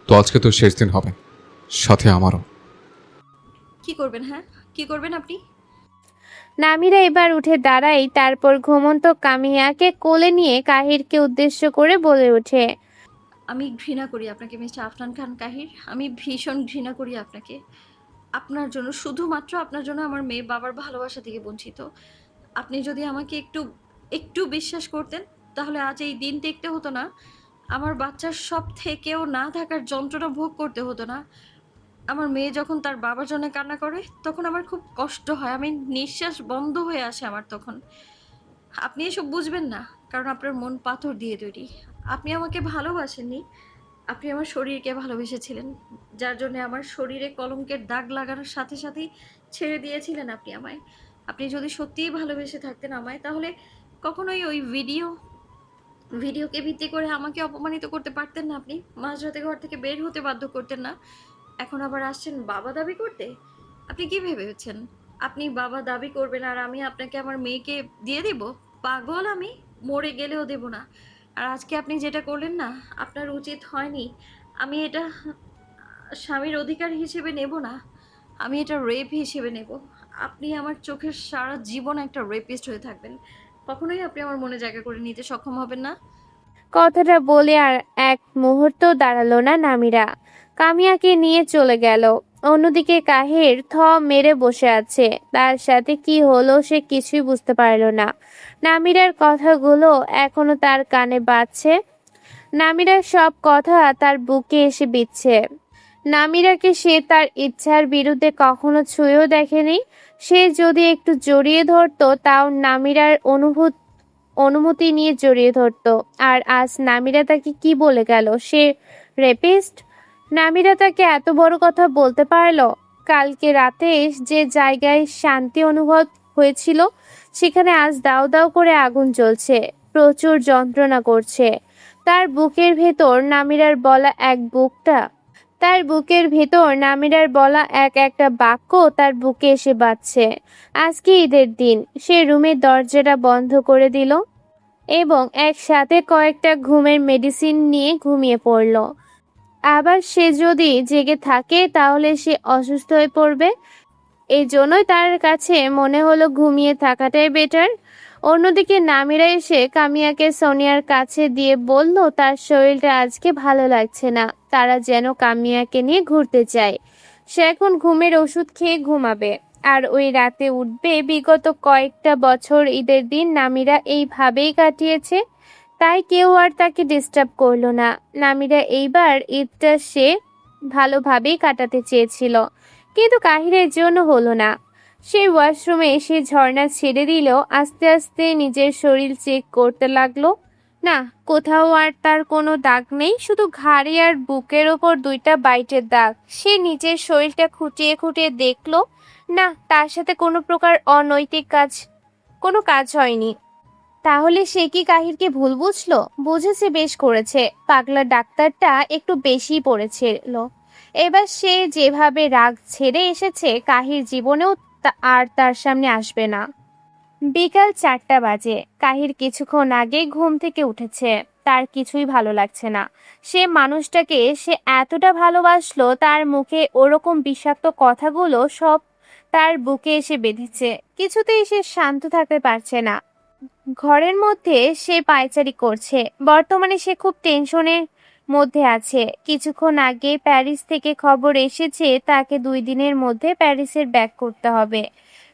তো আজকে তোর শেষ দিন হবে, সাথে আমারও। কি করবেন? হ্যাঁ কি করবেন আপনি? নামিরা এবার উঠে দাঁড়ায়, তারপর ঘুমন্ত কামিয়াকে কোলে নিয়ে কাহিরকে উদ্দেশ্য করে বলে ওঠে, আমি ঘৃণা করি আপনাকে মিস্টার আফনান খান কাহির। আমি ভীষণ ঘৃণা করি আপনাকে। আপনার জন্য, শুধুমাত্র আপনার জন্য আমার মেয়ে বাবার ভালোবাসা থেকে বঞ্চিত। আপনি যদি আমাকে একটু একটু বিশ্বাস করতেন, তাহলে আজ এই দিন দেখতে হতো না। আমার বাচ্চার সব থেকেও না থাকার যন্ত্রণা ভোগ করতে হতো না। আমার মেয়ে যখন তার বাবার জন্য কান্না করে, তখন আমার খুব কষ্ট হয়, আমি নিঃশ্বাস বন্ধ হয়ে আসে আমার তখন। আপনি এসব বুঝবেন না, কারণ আপনার মন পাথর দিয়ে তৈরি। আপনি আমাকে ভালোবাসেননি, আপনি আমার শরীরকে ভালোবেসেছিলেন, যার জন্য আমার শরীরে কলঙ্কের দাগ লাগানোর সাথে সাথেই ছেড়ে দিয়েছিলেন আপনি আমায়। আপনি যদি সত্যিই ভালোবেসে থাকতেন আমায়, তাহলে কখনোই ওই ভিডিওকে ভিত্তি করে আমাকে অপমানিত করতে পারতেন না। আপনি মাঝরাতে ঘর থেকে বের হতে বাধ্য করতেন না। এখন আবার আসছেন বাবা দাবি করতে। আপনি কি ভেবেছেন আপনি বাবা দাবি করবেন আর আমি আপনাকে আমার মেয়েকে দিয়ে দিব? পাগল আমি, মরে গেলেও দেব না। আর আজকে আপনি যেটা করলেন না, আপনার উচিত হয়নি। আমি এটা স্বামীর অধিকার হিসেবে নেব না, আমি এটা রেপ হিসেবে নেব। আপনি আমার চোখের সারা জীবন একটা রেপিস্ট হয়ে থাকবেন। কখনোই আপনি আমার মনে জায়গা করে নিতে সক্ষম হবেন না। কথাটা বলে আর এক মুহূর্ত দাঁড়ালো না নামিরা, কামিয়াকে নিয়ে চলে গেল। অন্যদিকে কাহির মেরে বসে আছে। তার সাথে কি হলো সে কিছুই বুঝতে পারল না। নামিরার কথাগুলো এখনো তার কানে বাজছে। নামিরার সব কথা তার বুকে এসে বিচ্ছে। নামিরাকে সে তার ইচ্ছার বিরুদ্ধে কখনো ছুঁয়েও দেখেনি। সে যদি একটু জড়িয়ে ধরতো তাও নামিরার অনুমতি নিয়ে জড়িয়ে ধরতো। আর আজ নামিরা তাকে কি বলে গেল, সে রেপিস্ট? নামিরা তাকে এত বড় কথা বলতে পারলো? কালকে রাতে যে জায়গায় শান্তি অনুভব হয়েছিল সেখানে আজ দাও দাও করে আগুন জ্বলছে, প্রচুর যন্ত্রণা করছে। তার বুকের ভেতর নামিরার বলা এক একটা বাক্য তার বুকে এসে বাজছে। আজকে ঈদের দিন। সে রুমের দরজাটা বন্ধ করে দিল এবং একসাথে কয়েকটা ঘুমের মেডিসিন নিয়ে ঘুমিয়ে পড়ল। আবার সে যদি জেগে থাকে তাহলে সে অসুস্থ হয়ে পড়বে। এই জন্যই তার কাছে মনে হলো ঘুমিয়ে থাকাটাই বেটার। অন্যদিকে নামিরা এসে কামিয়াকে সোনিয়ার কাছে দিয়ে বলল তার শরীরটা আজকে ভালো লাগছে না, তারা যেন কামিয়াকে নিয়ে ঘুরতে চায়। সে এখন ঘুমের ওষুধ খেয়ে ঘুমাবে আর ওই রাতে উঠবে। বিগত কয়েকটা বছর ঈদের দিন নামিরা এইভাবেই কাটিয়েছে, তাই কেউ আর তাকে ডিস্টার্ব করলো না। নামিরা এইবার ঈদটা সে ভালোভাবেই কাটাতে চেয়েছিল, কিন্তু কাহিরের জন্য হলো না। সে ওয়াশরুমে এসে ঝর্ণা ছেড়ে দিল। আস্তে আস্তে নিজের শরীর চেক করতে লাগলো। না, কোথাও আর তার কোনো দাগ নেই, শুধু ঘাড়ে আর বুকের ওপর 2টা বাইটের দাগ। সে নিজের শরীরটা খুঁটিয়ে খুঁটিয়ে দেখলো, না, তার সাথে কোনো প্রকার অনৈতিক কোনো কাজ হয়নি। তাহলে সে কি কাহিরকে ভুল বুঝলো? বুঝেছে, বেশ করেছে। পাগলা ডাক্তারটা একটু বেশি পড়েছিল। এবার সে যেভাবে রাগ ছেড়ে এসেছে কাহির জীবনেও আর তার সামনে আসবে না। বিকাল 4টা বাজে। কাহির কিছুক্ষণ আগে ঘুম থেকে উঠেছে। তার কিছুই ভালো লাগছে না। সে মানুষটাকে সে এতটা ভালোবাসলো, তার মুখে ওরকম বিষাক্ত কথাগুলো সব তার বুকে এসে বেঁধেছে। কিছুতেই সে শান্ত থাকতে পারছে না। ঘরের মধ্যে সে পায়চারি করছে। বর্তমানে সে খুব টেনশনের মধ্যে আছে। কিছুক্ষণ আগে প্যারিস থেকে খবর এসেছে তাকে 2 দিনের মধ্যে প্যারিসের ব্যাক করতে হবে।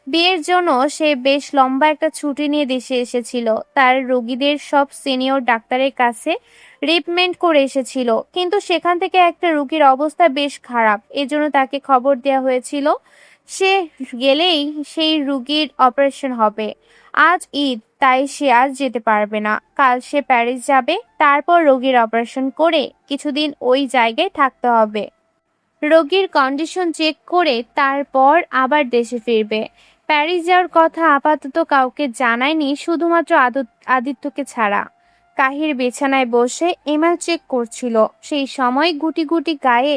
বিয়ের জন্য সে বেশ লম্বা একটা ছুটি নিয়ে দেশে এসেছিল। তার রোগীদের সব সিনিয়র ডাক্তারের কাছে রিপমেন্ট করে এসেছিল, কিন্তু সেখান থেকে একটা রোগীর অবস্থা বেশ খারাপ। এজন্য তাকে খবর দেওয়া হয়েছিল সে গেলেই সেই রোগীর অপারেশন হবে। আজ ঈদ, তাই সে আজ যেতে পারবে না। কাল সে প্যারিস যাবে, তারপর রোগীর অপারেশন করে কিছুদিন ওই জায়গায় থাকতে হবে। রোগীর কন্ডিশন চেক করে তারপর আবার দেশে ফিরবে। প্যারিস যাওয়ার কথা আপাতত কাউকে জানায়নি, শুধুমাত্র আদিত্যকে ছাড়া। কাহির বিছানায় বসে ইমেল চেক করছিল। সেই সময় গুটি গুটি গায়ে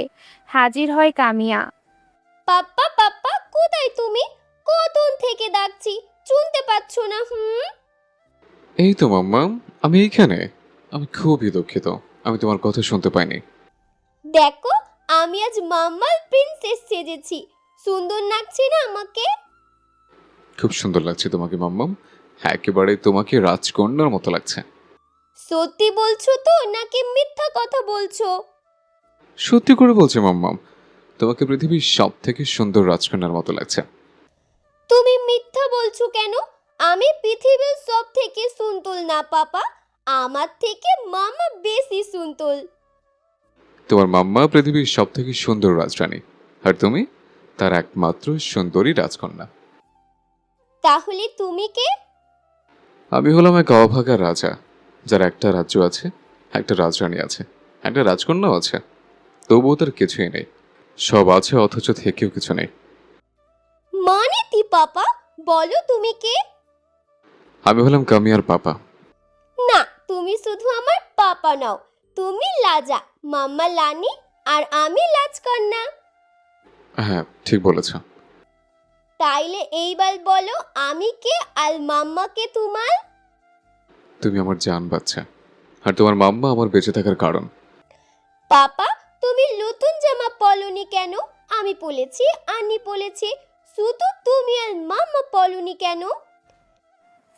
হাজির হয় কামিয়া। পাপ্পা পাপ্পা, কোথায় তুমি? কতক্ষণ থেকে ডাকছি, শুনতে পাচ্ছ না? এই তো মাম্মা, আমি এইখানে। আমি খুবই দুঃখিত, আমি তোমার কথা শুনতে পাইনি। দেখো, আমি আজ মাম্মার প্রিন্সেস সেজেছি। সুন্দর লাগছে না আমাকে? খুব সুন্দর লাগছে তোমাকে মাম্মাম, একেবারে তোমাকে রাজকন্যার মতো লাগছে। সত্যি বলছো তো নাকি মিথ্যা কথা বলছো? সত্যি করে বলছি মাম্মাম, তোমাকে পৃথিবীর সব থেকে সুন্দর রাজকন্যার মতো লাগছে। তুমি মিথ্যা বলছো কেন? আমি পৃথিবীর সব থেকে সুন্দর না পাপা, আমার থেকে মামা বেশি সুন্দর। তোমার মাম্মা পৃথিবীর সব থেকে সুন্দর রাজরানী, আর তুমি তার একমাত্র সুন্দরী রাজকন্যা। তাহলে তুমি কে? আমি হলাম এক অভাগা রাজা, যার একটা রাজ্য আছে, একটা রাজরানী আছে, একটা রাজকন্যাও আছে, তবুও তার কিছুই নেই। সব আছে অথচ থেকেও কিছু নেই। মানে কি পাপা? বলো তুমি কে? আমি হলাম কামিয়ার পাপা। না, তুমি শুধু আমার পাপা নাও, তুমি লাজা, মাম্মা লানি, আর আমি লাজকন্যা। হ্যাঁ, ঠিক বলেছ। তাইলে এইবার বলো আমি কে আর মাম্মা কে তোমার? তুমি আমার জান বাচ্চা, আর তোমার মাম্মা আমার বেঁচে থাকার কারণ। পাপা, তুমি নতুন জামা পরনি কেন? আমি পরেছি, আন্নি পরেছে, শুধু তুমি আর মাম্মা পরনি কেন?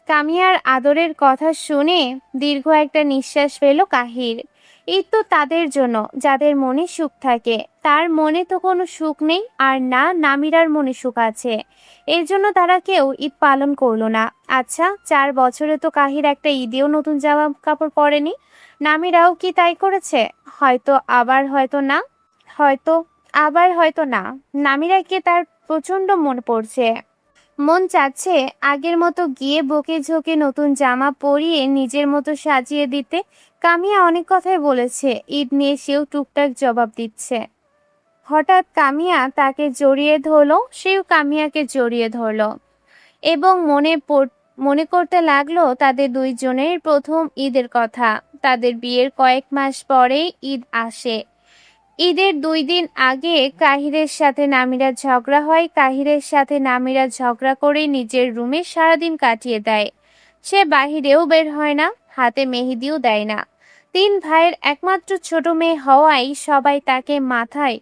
কামিয়ার আদরের কথা শুনে দীর্ঘ একটা নিঃশ্বাস ফেল কাহির। ঈদ তো তাদের জন্য যাদের মনে সুখ থাকে। তার মনে তো কোনো সুখ নেই, আর না নামিরার মনে সুখ আছে। এই জন্য তারা কেউ ঈদ পালন করলো না। আচ্ছা, 4 বছরে তো কাহির একটা ঈদেও নতুন জামা কাপড় পরেনি। নামিরাও কি তাই করেছে? হয়তো আবার হয়তো না, হয়তো আবার হয়তো না। নামিরাকে তার প্রচন্ড মনে পড়ছে। মন চাচ্ছে আগের মতো গিয়ে বুকে ঝুঁকে নতুন জামা পরিয়ে নিজের মতো সাজিয়ে দিতে। কামিয়া অনেক কথাই বলেছে, ঈদ নিয়ে সেও টুকটাক জবাব দিচ্ছে। হঠাৎ কামিয়া তাকে জড়িয়ে ধরলো, সেও কামিয়াকে জড়িয়ে ধরলো এবং মনে করতে লাগলো তাদের দুইজনের প্রথম ঈদের কথা। তাদের বিয়ের কয়েক মাস পরেই ঈদ আসে। ঈদের 2 দিন আগে কাহিরের সাথে নামিরার ঝগড়া হয়। কাহিরের সাথে নামিরা ঝগড়া করে নিজের রুমে সারাদিন কাটিয়ে দেয়। সে বাহিরেও বের হয় না, হাতে মেহেদিও দেয় না। 3 ভাইয়ের একমাত্র ছোট মেয়ে হওয়ায় সবাই তাকে মাথায়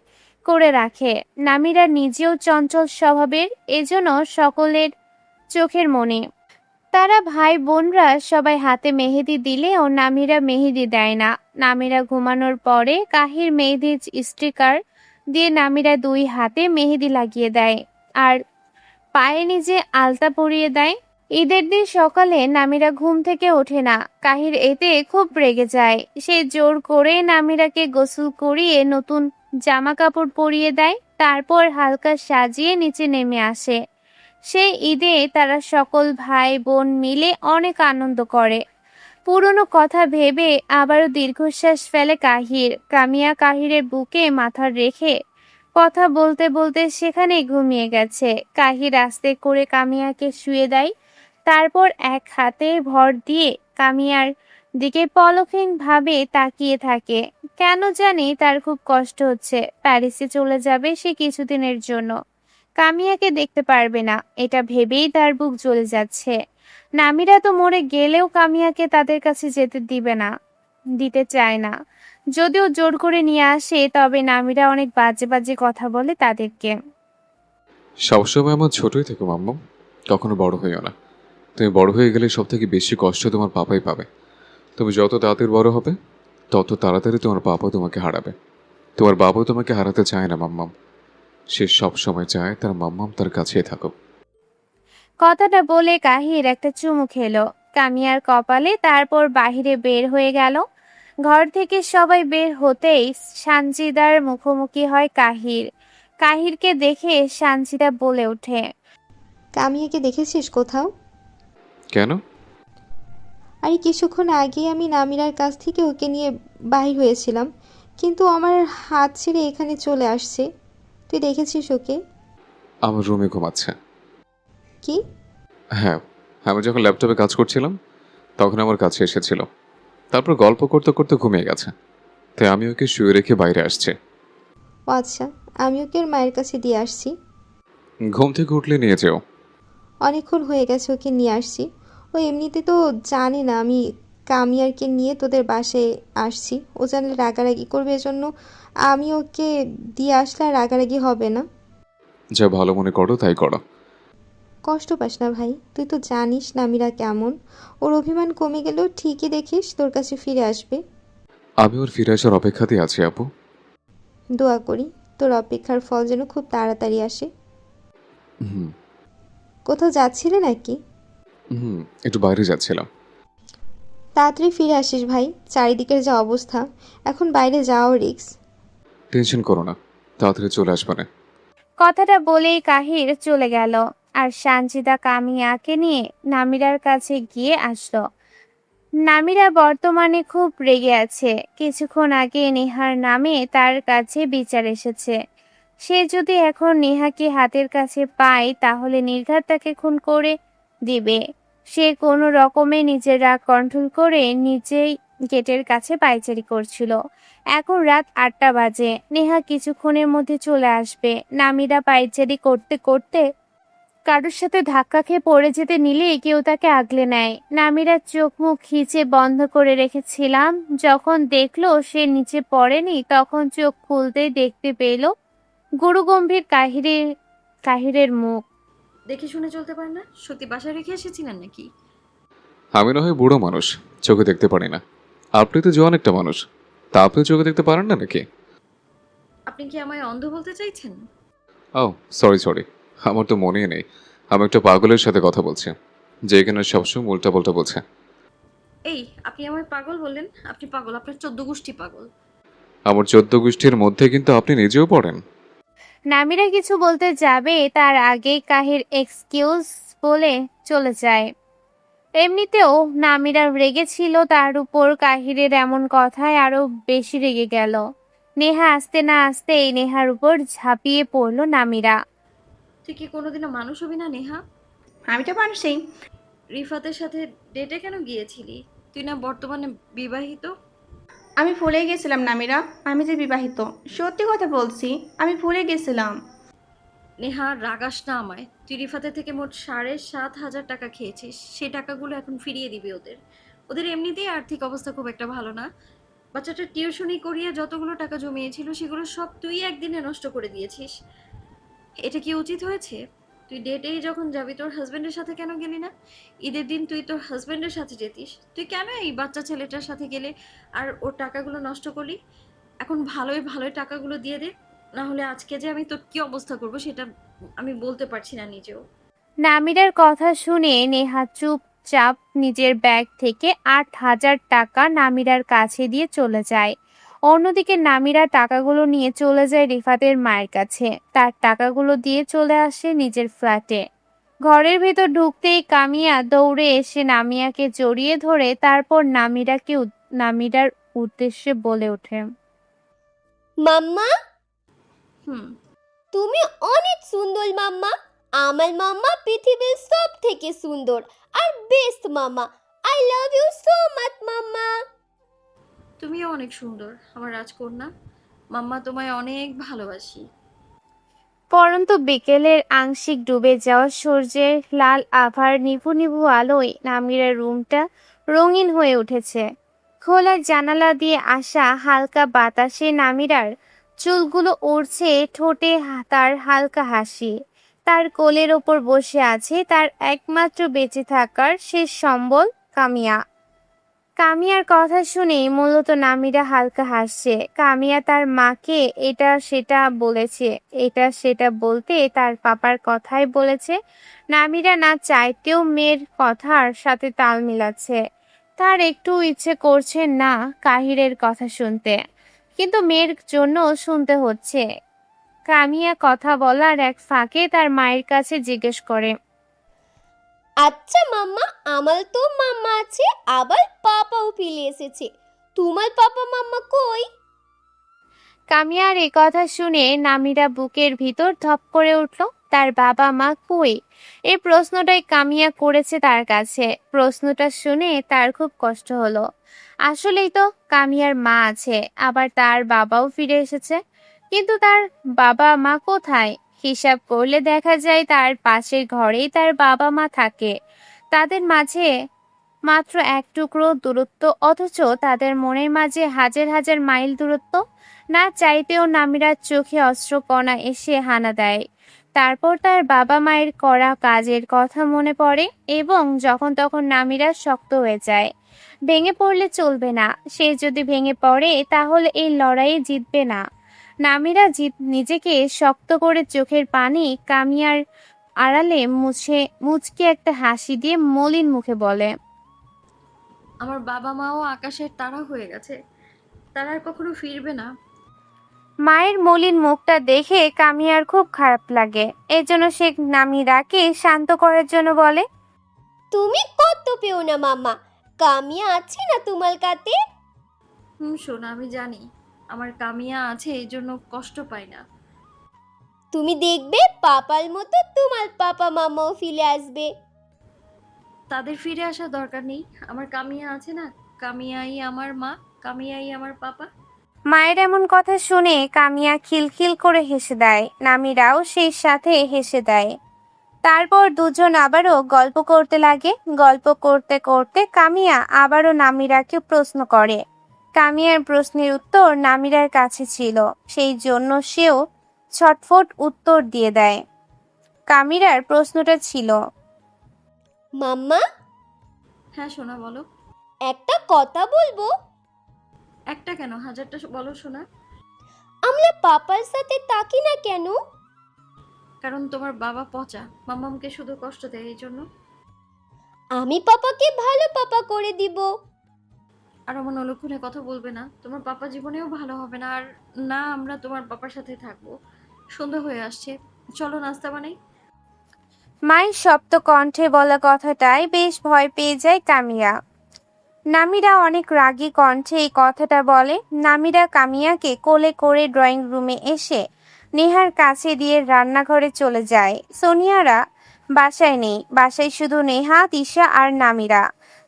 করে রাখে। নামিরা নিজেও চঞ্চল স্বভাবের, এজন্য সকলের চোখের মনে। তারা ভাই বোনরা সবাই হাতে মেহেদি দিলেও নামিরা মেহেদি দেয় না। নামিরা ঘুমানোর পরে কাহির মেহেদির স্টিকার দিয়ে নামিরা 2 হাতে মেহেদি লাগিয়ে দেয় আর পায়ে নিজে আলতা পরিয়ে দেয়। ঈদের দিন সকালে নামিরা ঘুম থেকে ওঠে না। কাহির এতে খুব রেগে যায়। সে জোর করে নামিরাকে গোসল করিয়ে নতুন জামা কাপড় পরিয়ে দেয়, তারপর হালকা সাজিয়ে নিচে নেমে আসে। সেই ঈদে তারা সকল ভাই বোন মিলে অনেক আনন্দ করে। পুরনো কথা ভেবে আবারও দীর্ঘশ্বাস ফেলে কাহির। কামিয়া কাহিরের বুকে মাথা রেখে কথা বলতে বলতে সেখানেই ঘুমিয়ে গেছে। কাহির আস্তে করে কামিয়াকে শুয়ে দেয়, তারপর এক হাতে ভর দিয়ে কামিয়ার দিকে পলকহীন ভাবে তাকিয়ে থাকে। কেন জানি তার খুব কষ্ট হচ্ছে। প্যারিসে চলে যাবে সে কিছুদিনের জন্য, কামিয়াকে দেখতে পারবে না, এটা ভেবেই তার বুক জ্বলে যাচ্ছে। নামিরা তো মরে গেলেও কামিয়াকে তাদের কাছে যেতে দিতে চায় না। যদিও জোর করে নিয়ে আসে, তবে নামিরা অনেক বাজে বাজে কথা বলে তাদেরকে। সবসময় আমার ছোটই থেকো মাম্মা, কখনো বড় হইও না। তুমি বড় হয়ে গেলে সব থেকে বেশি কষ্ট তোমার পাপাই পাবে। তুমি যত তাড়াতাড়ি বড় হবে তত তাড়াতাড়ি তোমার পাপা তোমাকে হারাবে। তোমার বাবাও তোমাকে হারাতে চায় না মাম্মাম, সে সব সময় চায় তার মাম্মাম তার কাছেই থাকুক। কথাটা বলে কাহির একটা চুমু খেলো কামিয়ার কপালে, তারপর বাহিরে বের হয়ে গেল। ঘর থেকে সবাই বের হতেই সানজিদার মুখোমুখি হয় কাহির। কাহিরকে দেখে সানজিদা বলে ওঠে, কামিয়াকে দেখেছিস কোথাও? কেন? আরে কিছুক্ষণ আগে আমি নামিরার কাছ থেকে ওকে নিয়ে বাহির হয়েছিলাম, কিন্তু আমার হাত ছেড়ে এখানে চলে আসছে। তুই দেখেছিস ওকে? আমার রুমে ঘুমাচ্ছে। কি? হ্যাঁ, আমি যখন ল্যাপটপে কাজ করছিলাম তখন আমার কাছে এসেছিল, তারপর গল্প করতে করতে ঘুমিয়ে গেছে, তাই আমি ওকে শুয়ে রেখে বাইরে আসছি। ও আচ্ছা, আমি ওকে ওর মায়ের কাছে দিয়ে আসছি। ঘুম থেকে উঠলে নিয়ে যেও। অনেকক্ষণ হয়ে গেছে ওকে নিয়ে আসছি। ও এমনিতে তো জানে না আমি কামিয়ারকে নিয়ে তোদের বাসায় আসছি। ও জানলে রাগারাগি করবে, এজন্য আমি ওকে দিয়ে আসলে আর রাগারাগি হবে না। যা ভালো মনে করো তাই করো। কষ্ট পাস না ভাই, তুই তো জানিস নামিরা কেমন। ওর অভিমান কমে গেলেও ঠিকই দেখিস তোর কাছে ফিরে আসবে। আমি ওর ফিরে আসার অপেক্ষাতেই আছি আপু। দোয়া করি তোর অপেক্ষার ফল যেন খুব তাড়াতাড়ি আসে। হুম কোথাও যাচ্ছিলে নাকি? হুম, একটু বাইরে যাচ্ছিলাম। তাড়াতাড়ি ফিরে আসিস ভাই, চারিদিকের যা অবস্থা, এখন বাইরে যাওয়াও রিস্ক। টেনশন করো না, তাড়াতাড়ি চলে আসবে না। কথাটা বলেই কাহির চলে গেল। আর সানজিদা কামিয়াকে নিয়ে নামিরার কাছে গিয়ে আসলো। নামিরা বর্তমানে খুব রেগে আছে। কিছুক্ষণ আগে নেহার নামে তার কাছে বিচার এসেছে। সে যদি এখন নেহাকে হাতের কাছে পায় তাহলে নির্ঘাত তাকে খুন করে দিবে। সে কোনো রকমে নিজের রাগ কন্ট্রোল করে নিজেই গেটের কাছে পায়চারি করছিল। এখন রাত 8টা বাজে। নেহা কিছুক্ষণের মধ্যে চলে আসবে। নামিরা পায়চারি করতে করতে কারোর সাথে ধাক্কা খেয়ে পড়ে যেতে নিলে কেউ তাকে আগলে নেয়। নামিরা চোখ মুখ খিচে বন্ধ করে রেখেছিলাম, যখন দেখলো সে নিচে পড়েনি তখন চোখ খুলতেই দেখতে পেল গুরুগম্ভীর কাহিরের মুখ। দেখে শুনে চলতে পারেন না? সত্যি বাসায় রেখে এসেছিলেন নাকি? আমি না হয় বুড়ো মানুষ, চোখে দেখতে পারি না। আপনি তো জোয়ান একটা মানুষ, তা আপনি চোখে দেখতে পারেন না নাকি? আপনি কি আমায় অন্ধ বলতে চাইছেন? ও সরি সরি, আমার তো মনেই নেই। আমি একটা পাগলের সাথে কথা বলছি, যে এখানে সবসময় উল্টাপাল্টা বলছে। এই, আপনি আমায় পাগল বললেন? আপনি পাগল, আপনার 14 গোষ্ঠী পাগল। আমার 14 গোষ্ঠীর মধ্যে কিন্তু আপনি নিজেও পড়েন। নামিরা কিছু বলতে যাবে তার আগেই কাহির এক্সকিউজ বলে চলে যায়। এমনিতেও নামিরা রেগেছিল, তার উপর কাহিরের এমন কথায় আরো বেশি রেগে গেল। নেহা আসতে না আসতেই নেহার উপর ঝাঁপিয়ে পড়ল নামিরা। তুই কি কোনোদিনও মানুষ হবি না নেহা? আমি তো মানুষই। রিফাতের সাথে ডেটে কেন গিয়েছিলি? তুই না বর্তমানে বিবাহিত? আমি ভুলে গেছিলাম নামিরা, আমি যে বিবাহিত। সত্যি কথা বলছি, আমি ভুলে গেছিলাম। নেহা, রাগাস না আমায়। তুই রিফাতের থেকে মোট 7,500 টাকা খেয়েছিস। সেই টাকাগুলো এখন ফিরিয়ে দিবি ওদের। ওদের এমনিতেই আর্থিক অবস্থা খুব একটা ভালো না। বাচ্চাটা টিউশনি করিয়ে যতগুলো টাকা জমিয়েছিল সেগুলো সব তুই একদিনে নষ্ট করে দিয়েছিস। এটা কি উচিত হয়েছে? তুই ডেটেই যখন যাবি তোর হাজবেন্ডের সাথে কেন গেলি না? ঈদের দিন তুই তোর হাজবেন্ডের সাথে যেতিস। তুই কেন এই বাচ্চা ছেলেটার সাথে গেলে আর ওর টাকাগুলো নষ্ট করলি? এখন ভালোই ভালোই টাকাগুলো দিয়ে দে, না হলে আজকে যে আমি তোর কি অবস্থা করব সেটা আমি বলতে পারছি না নিজেও। নামিরার কথা শুনে নেহা চুপচাপ নিজের ব্যাগ থেকে 8,000 টাকা নামিরার কাছে দিয়ে চলে যায়। অন্যদিকে নামিরা টাকাগুলো নিয়ে চলে যায় রিফাতের মায়ের কাছে। তার টাকাগুলো দিয়ে চলে আসে নিজের ফ্ল্যাটে। ঘরের ভেতর ঢুকতেই কামিয়া দৌড়ে এসে নামিয়াকে জড়িয়ে ধরে তারপর নামিরার উদ্দেশ্যে বলে ওঠে। মাম্মা, হুম। তুমি অনেক সুন্দর মাম্মা। আমার মাম্মা পৃথিবীর সব থেকে সুন্দর আর best mamma. I love you so much mamma. তুমিও অনেক সুন্দর আমার রাজকন্যা। মাম্মা তোমায় অনেক ভালোবাসি। পরন্ত বিকেলের আংশিক ডুবে যাওয়া সূর্যের লাল আভার নিভু নিভু আলোয় নামিরার রুমটা রঙিন হয়ে উঠেছে। খোলা জানালা দিয়ে আসা হালকা বাতাসে নামিরার চুলগুলো উড়ছে, ঠোঁটে তার হালকা হাসি। তার কোলের ওপর বসে আছে তার একমাত্র বেঁচে থাকার শেষ সম্বল কামিয়া। কামিয়ার কথা শুনে মূলত নামিরা হালকা হাসছে। কামিয়া তার মাকে এটা সেটা বলেছে, এটা সেটা বলতে তার পাপার কথাই বলেছে। নামিরা না চাইতেও মেয়ের কথার সাথে তাল মিলাচ্ছে। তার একটু ইচ্ছে করছে না কাহিরের কথা শুনতে, কিন্তু মেয়ের জন্য শুনতে হচ্ছে। কামিয়া কথা বলার এক ফাঁকে তার মায়ের কাছে জিজ্ঞেস করে, আচ্ছা মাম্মা, আমার তো মাম্মা আছে, আবার পাপাও ফিরে এসেছে। তোমার পাপা মাম্মা কই? কামিয়ার এ কথা শুনে নামিরা বুকের ভিতর ধপ করে উঠল। তার বাবা মা কই? এই প্রশ্নটাই কামিয়া করেছে তার কাছে। প্রশ্নটা শুনে তার খুব কষ্ট হলো। আসলেই তো কামিয়ার মা আছে, আবার তার বাবাও ফিরে এসেছে, কিন্তু তার বাবা মা কোথায়? হিসাব করলে দেখা যায় তার পাশের ঘরেই তার বাবা মা থাকে। তাদের মাঝে মাত্র এক টুকরো দূরত্ব, অথচ তাদের মনের মাঝে হাজার হাজার মাইল দূরত্ব। না চাইতেও নামিরার চোখে অশ্রুকণা এসে হানা দেয়। তারপর তার বাবা মায়ের করা কাজের কথা মনে পড়ে এবং যখন তখন নামিরা শক্ত হয়ে যায়। ভেঙে পড়লে চলবে না। সে যদি ভেঙে পড়ে তাহলে এই লড়াইয়ে জিতবে না। নামিরা নিজেকে শক্ত করে চোখের পানি কামিয়ার আড়ালে মুচকে একটা হাসি দিয়ে মলিন মুখে বলে, আমার বাবা মাও আকাশের তারা হয়ে গেছে, তারা আর কখনো ফিরবে না। মায়ের মলিন মুখটা দেখে কামিয়ার খুব খারাপ লাগে। এজন্য সে নামিরাকে শান্ত করার জন্য বলে, তুমি কত পেও না মাম্মা, কামিয়া আছে না তোমার কাছে? শোনা, আমি জানি আমার কামিয়া আছে, এই জন্য কষ্ট পাই না। তুমি দেখবে পাপার মতো তোমার পাপা মাম্মাও ফিরে আসবে। তাদের ফিরে আসার দরকার নেই, আমার কামিয়া আছে না। কামিয়াই আমার মা, কামিয়াই আমার পাপা। মায়ের এমন কথা শুনে কামিয়া খিলখিল করে হেসে দেয়। নামিরাও সেই সাথে হেসে দেয়। তারপর দুজন আবারও গল্প করতে লাগে। গল্প করতে করতে কামিয়া আবারও নামিরাকে প্রশ্ন করে। কামিয়ার প্রশ্নের উত্তর নামিরার কাছে ছিল, সেই জন্য সেও ছটফট উত্তর দিয়ে দেয়। কামিরার প্রশ্নটা ছিল, মাম্মা, হ্যাঁ সোনা বলো। একটা কথা বলবো। একটা কেন, হাজারটা বলো সোনা। আমরা পাপার সাথে থাকি না কেন? কারণ তোমার বাবা পচা, মাম্মামকে শুধু কষ্ট দেয় এই জন্য। আমি পাপাকে ভালো পাপা করে দিব। আর এমন অলক্ষণে কথা বলবে না, তোমার পাপা জীবনেও ভালো হবে না। আর না, আমরা তোমার পাপার সাথে থাকবো। সন্ধ্যা হয়ে আসছে, চলো নাস্তা বানাই। মায়ের শব্দ কণ্ঠে বলা কথাটায় বেশ ভয় পেয়ে যায় কামিয়া। নামিরা অনেক রাগী কণ্ঠে এই কথাটা বলে। নামিরা কামিয়াকে কোলে করে ড্রয়িং রুমে এসে নেহার কাছে দিয়ে রান্নাঘরে চলে যায়। সোনিয়ারা বাসায় নেই, বাসায় শুধু নেহা, তিশা আর নামিরা।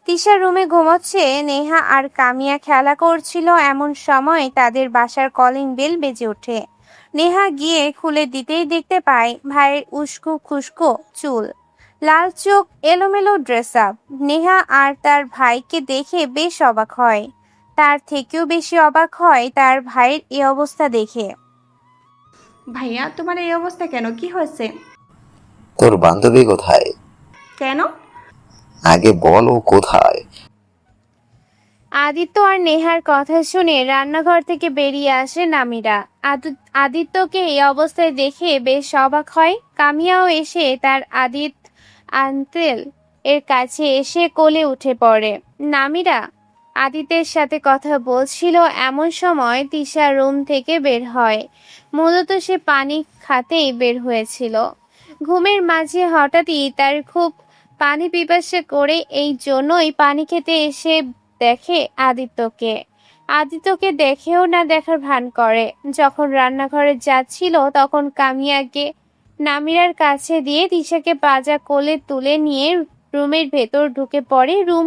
তিশা রুমে ঘুমোচ্ছে, নেহা আর কামিয়া খেলা করছিল। এমন সময় তাদের বাসার কলিং বেল বেজে ওঠে। নেহা গিয়ে খুলে দিতেই দেখতে পায় ভাইয়ের উস্কো খুস্কো চুল, লাল চোখ, এলোমেলো ড্রেস আপ। নেহা আর তার ভাইকে দেখে বেশ অবাক হয়। তার থেকেও বেশি অবাক হয় তার ভাইয়ের এই অবস্থা দেখে। ভাইয়া, তোমার এই অবস্থা কেন? কি হয়েছে? তোর বান্ধবী কোথায়? কেন? আগে বল ও কোথায়? আদিত্য আর নেহার কথা শুনে রান্নাঘর থেকে বেরিয়ে আসে নামিরা। আদিত্যকে এই অবস্থায় দেখে বেশ অবাক হয়। কামিয়াও এসে তার আঙ্কেল এর কাছে এসে কোলে উঠে পড়ে। নামিরা আদিত্যের সাথে কথা বলছিল, এমন সময় তিশা রুম থেকে বের হয়। মূলত সে পানি খাতেই বের হয়েছিল। ঘুমের মাঝে হঠাৎই তার খুব পানি পিপাসা করে, এই জন্যই পানি খেতে এসে দেখে আদিত্যকে দেখেও না দেখার ভান করে। যখন রান্নাঘরে যাচ্ছিল তখন কামিয়াকে নামিরার কাছে দিয়ে তিশাকে পাজা কোলে তুলে নিয়ে রুমের ভেতর ঢুকে পড়ে, রুম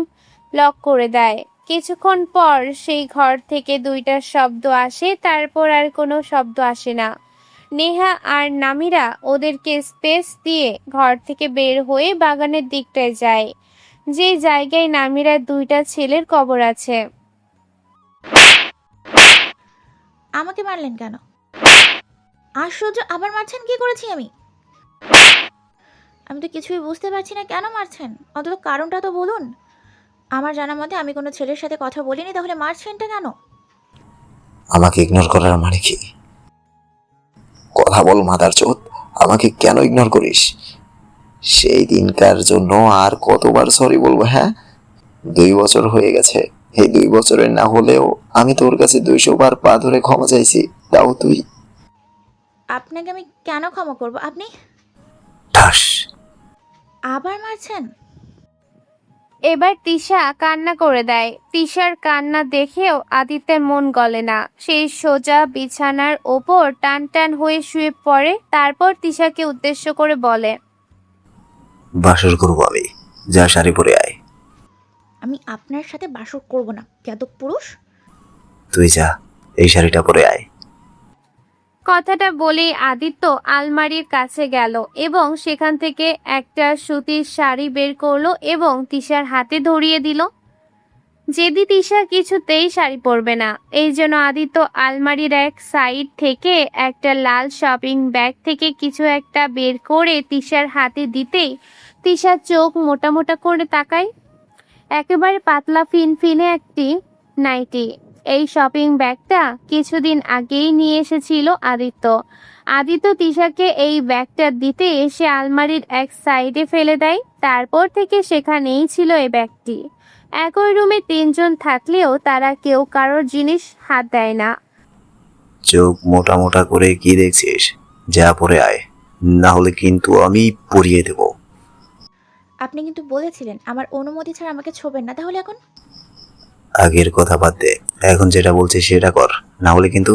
লক করে দেয়। কিছুক্ষণ পর সেই ঘর থেকে দুইটা শব্দ আসে, তারপর আর কোনো শব্দ আসে না। নেহা আর নামিরা ওদেরকে স্পেস দিয়ে ঘর থেকে বের হয়ে বাগানের দিকটায় যায়, যে জায়গায় নামিরার দুইটা ছেলের কবর আছে। আমাকে মারলেন কেন? আশ্চর্য, আবার মারছেন? কি করেছি আমি? আমি তো কিছুই বুঝতে পারছি না, কেন মারছেন? অন্তত কারণটা তো বলুন। আমার জানা মতে আমি কোনো ছেলের সাথে কথা বলিনি, তাহলে মারছেনটা কেন? আমাকে ইগনোর করার মানে কি? কথা বল মাদার চোদ, আমাকে কেন ইগনোর করিস? সেই দিনকার জন্য আর কতবার সরি বলবো? হ্যাঁ, 2 বছর হয়ে গেছে। এই 2 বছরের না হলেও আমি তোর কাছে 200 বার পা ধরে ক্ষমা চাইছি, তাও তুই আপনাকে আমি কেন ক্ষমা করব? আপনি ঠাস। আবার মারছেন? এবার তিশা কান্না করে দেয়। তিশার কান্না দেখেও আদিত্যের মন গলে না। সেই সোজা বিছানার ওপর টান টান হয়ে শুয়ে পড়ে। তারপর তিশাকে উদ্দেশ্য করে বলে, বাসর করবো আমি, যা শাড়ি পরে আয়। আমি আপনার সাথে বাসর করব না, বেয়াদব পুরুষ। তুই যা, এই শাড়িটা পরে আয়। কথাটা বলেই আদিত্য আলমারির কাছে গেল এবং সেখান থেকে একটা সুতির শাড়ি বের করলো এবং তিশার হাতে ধরিয়ে দিল। যেদি তিশা কিছুতেই শাড়ি পরবে না, এই জন্য আদিত্য আলমারির এক সাইড থেকে একটা লাল শপিং ব্যাগ থেকে কিছু একটা বের করে তিশার হাতে দিতেই তিশার চোখ মোটা মোটা করে তাকায়। একেবারে পাতলা ফিনফিনে একটি নাইটি। এই শপিং ব্যাগটা কিছুদিন আগেই নিয়ে এসেছিল আদিত্য তিশাকে এই ব্যাগটা দিতে এসে আলমারির এক সাইডে ফেলে দেয়। তারপর থেকে সেখানেই ছিল এই ব্যাগটি। একই রুমে 3 জন থাকলেও তারা কেউ কারোর জিনিস হাত দেয় না। চোখ মোটা মোটা করে কি দেখছিস? যা পরে আয়, না হলে কিন্তু আমি পরিয়ে দেব। আপনি কিন্তু বলেছিলেন আমার অনুমতি ছাড়া আমাকে ছোবেন না, তাহলে এখন? আগের কথা বাদ দে, এখন যেটা বলছিস সেটা কর, না হলে কিন্তু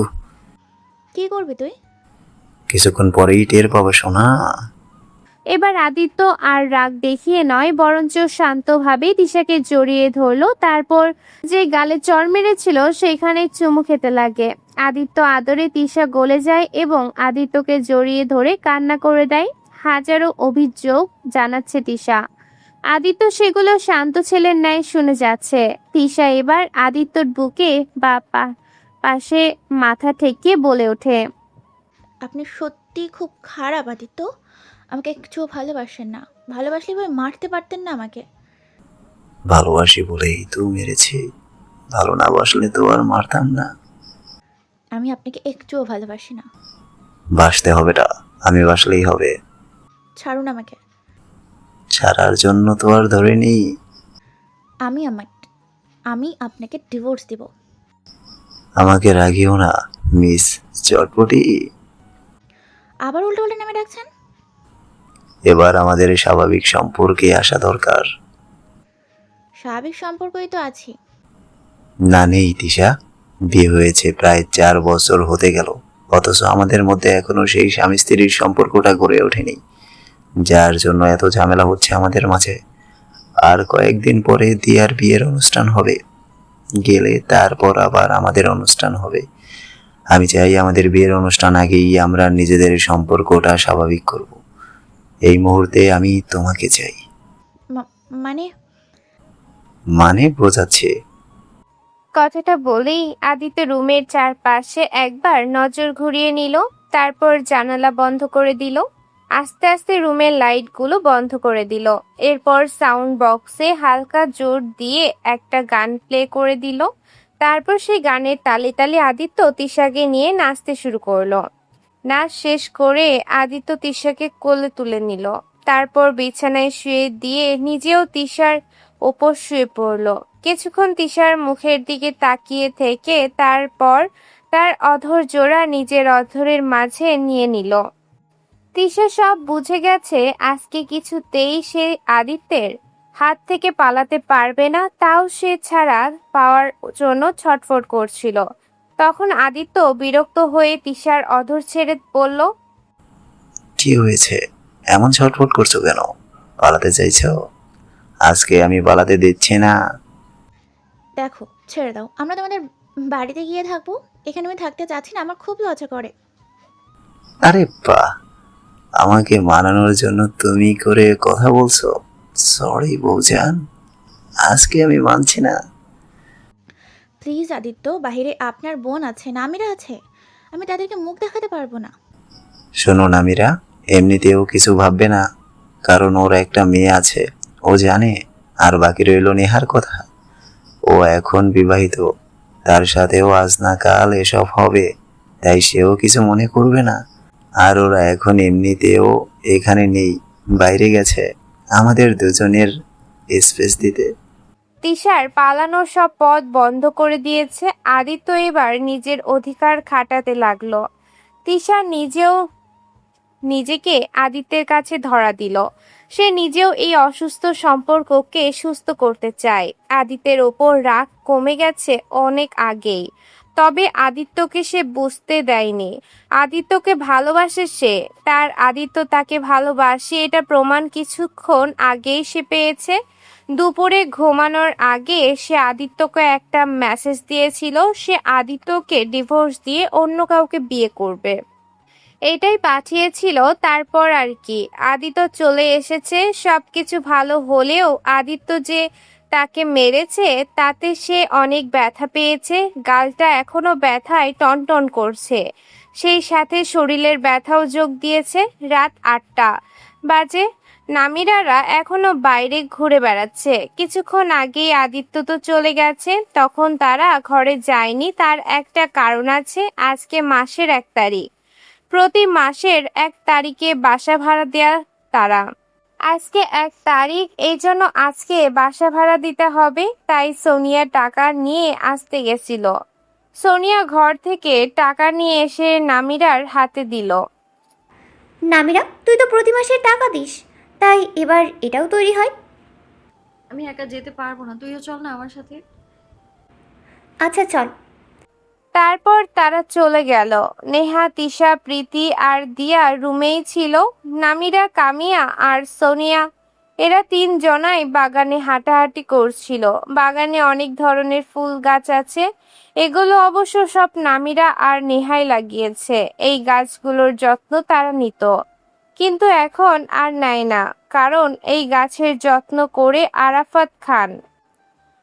কি করবি তুই? কিছুক্ষণ পরেই টের পাবে সোনা। এবার আদিত্য আর রাগ দেখিয়ে নয়, বরঞ্চ শান্তভাবেই তিশাকে জড়িয়ে ধরলো। তারপর যে গালে চড় মেরেছিল সেখানে চুমু খেতে লাগে। আদিত্য আদরে তিশা গলে যায় এবং আদিত্যকে জড়িয়ে ধরে কান্না করে দেয়। হাজারো অভিযোগ জানাচ্ছে তিশা। আদিত্য সেগুলো শান্ত ছেলের ন্যায় শুনে যাচ্ছে। তিশা এবার আদিত্যর বুকে বা পাশে মাথা ঠেকিয়ে বলে ওঠে, আপনি সত্যি খুব খারাপ আদিত্য। আমাকে একটুও ভালোবাসেন না। ভালোবাসলে এভাবে মারতে পারতেন না আমাকে। ভালোবাসি বলেই তো মেরেছি, ভালো না বাসলে তো আর মারতাম না। আমি আপনাকে একটুও ভালোবাসি না। বাসতে হবে না, আমি বাসলেই হবে। ছাড়ুন আমাকে। ছাড়ার জন্য তো আর ধরে নেই। আমি আমি আপনাকে ডিভোর্স দিব। আমাকে রাগিও না মিস চটপটি। আবার উল্টো উল্টো নামে ডাকছেন। এবার আমাদের স্বাভাবিক সম্পর্কে আসা দরকার। স্বাভাবিক সম্পর্কই তো আছি। না নেই তিশা, বিয়ে হয়েছে প্রায় 4 বছর হতে গেল, অথচ আমাদের মধ্যে এখনো সেই স্বামী স্ত্রীর সম্পর্কটা গড়ে ওঠেনি, যার জন্য এত ঝামেলা হচ্ছে আমাদের মাঝে। আর কয়েকদিন পরে দিয়ার বিয়ের অনুষ্ঠান হবে, গেলে তারপর আবার আমাদের অনুষ্ঠান হবে। আমি চাই আমাদের বিয়ের অনুষ্ঠান আগেই আমরা নিজেদের সম্পর্কটা স্বাভাবিক করব। এই মুহূর্তে আমি তোমাকে চাই। মানে মানে বোঝাচ্ছে। কথাটা বলেই আদিত্য রুমের চারপাশে একবার নজর ঘুরিয়ে নিল, তারপর জানালা বন্ধ করে দিল। আস্তে আস্তে রুমের লাইটগুলো বন্ধ করে দিল। এরপর সাউন্ড বক্সে হালকা জোর দিয়ে একটা গান প্লে করে দিল। তারপর সেই গানের তালে তালে আদিত্য তিশাকে নিয়ে নাচতে শুরু করলো। নাচ শেষ করে আদিত্য তিশাকে কোলে তুলে নিল। তারপর বিছানায় শুয়ে দিয়ে নিজেও তিশার ওপর শুয়ে পড়ল। কিছুক্ষণ তিশার মুখের দিকে তাকিয়ে থেকে তারপর তার অধর জোড়া নিজের অধরের মাঝে নিয়ে নিল। তিশা সব বুঝে গেছে আজকে কিছুতেই সে আদিত্যের হাত থেকে পালাতে পারবে না, তাও সে ছাড়া পাওয়ার জন্য ছটফট করছিল। তখন আদিত্য বিরক্ত হয়ে তিশার অধর ছেড়ে বলল, কি হয়েছে, এমন ছটফট করছো কেন? পালাতে চাইছো? আজকে আমি পালাতে দিচ্ছি না। দেখো, ছেড়ে দাও। আমরা তোমাদের বাড়িতে গিয়ে থাকবো। এখানে আমি থাকতে চাচ্ছি না, আমার খুব লজ্জা করে। আরে বাহ, আমাকে মানানোর জন্য তুমি করে কথা বলছো। সরি বৌজান, আজকে আমি মানছি না। প্লিজ আদিত্য, বাইরে আপনার বোন আছে, নামিরা আছে, আমি তাদেরকে মুখ দেখাতে পারবো না। শোনো নামিরা, এমনিতেও কিছু ভাববে না, কারণ ওর একটা মেয়ে আছে, ও জানে। আর বাকি রইল নেহার কথা। ও এখন বিবাহিত, তার সাথেও আজ না কাল এসব হবে, তাই সেও কিছু মনে করবে না। আর ওরা এখন এমনিতেও এখানে নেই, বাইরে গেছে আমাদের দুজনের স্পেস দিতে। তিশার পালানোর সব পথ বন্ধ করে দিয়েছে। আদিত্য এবার নিজের অধিকার খাটাতে লাগলো। তিশা নিজেকে আদিত্যের কাছে ধরা দিল। সে নিজেও এই অসুস্থ সম্পর্ককে সুস্থ করতে চায়। আদিত্যের ওপর রাগ কমে গেছে অনেক আগেই, তবে আদিত্যকে সে বুঝতে দেয়নি। আদিত্যকে ভালোবাসে সে, তার আদিত্য তাকে ভালোবাসে এটা প্রমাণ কিছুক্ষণ আগেই সে পেয়েছে। দুপুরে ঘুমানোর আগে সে আদিত্যকে একটা মেসেজ দিয়েছিল, সে আদিত্যকে ডিভোর্স দিয়ে অন্য কাউকে বিয়ে করবে। এটাই পাঠিয়েছিল। তারপর আর কি, আদিত্য চলে এসেছে। সবকিছু ভালো হলেও আদিত্য যে তাকে মেরেছে তাতে সে অনেক ব্যথা পেয়েছে। গালটা এখনো ব্যথায় টনটন করছে, সেই সাথে শরীরের ব্যথাও যোগ দিয়েছে। রাত 8টা বাজে। নামিরারা এখনো বাইরে ঘুরে বেড়াচ্ছে। কিছুক্ষণ আগেই আদিত্য তো চলে গেছে, তখন তারা ঘরে যায়নি। তার একটা কারণ আছে, আজকে মাসের 1 তারিখ। প্রতি মাসের 1 তারিখে বাসা ভাড়া দেয়া তারা। আজকে 1 তারিখ, এই জন্য আজকে বাসা ভাড়া দিতে হবে। তাই সোনিয়া টাকা নিয়ে আসতে গেছিল। সোনিয়া ঘর থেকে টাকা নিয়ে এসে নামিরার হাতে দিল। নামিরা, তুই তো প্রতি মাসে টাকা দিস, তাই এবার এটাও তৈরি হয়। আমি একা যেতে পারবো না, তুইও চল না আমার সাথে। আচ্ছা চল। তারপর তারা চলে গেল। নেহা, তিশা, প্রীতি আর দিয়া রুমেই ছিল। নামিরা, কামিয়া আর সোনিয়া এরা 3 জনাই বাগানে হাঁটাহাঁটি করছিল। বাগানে অনেক ধরনের ফুল গাছ আছে। এগুলো অবশ্য সব নামিরা আর নেহাই লাগিয়েছে। এই গাছগুলোর যত্ন তারা নিত, কিন্তু এখন আর নেয় না, কারণ এই গাছের যত্ন করে আরাফাত খান।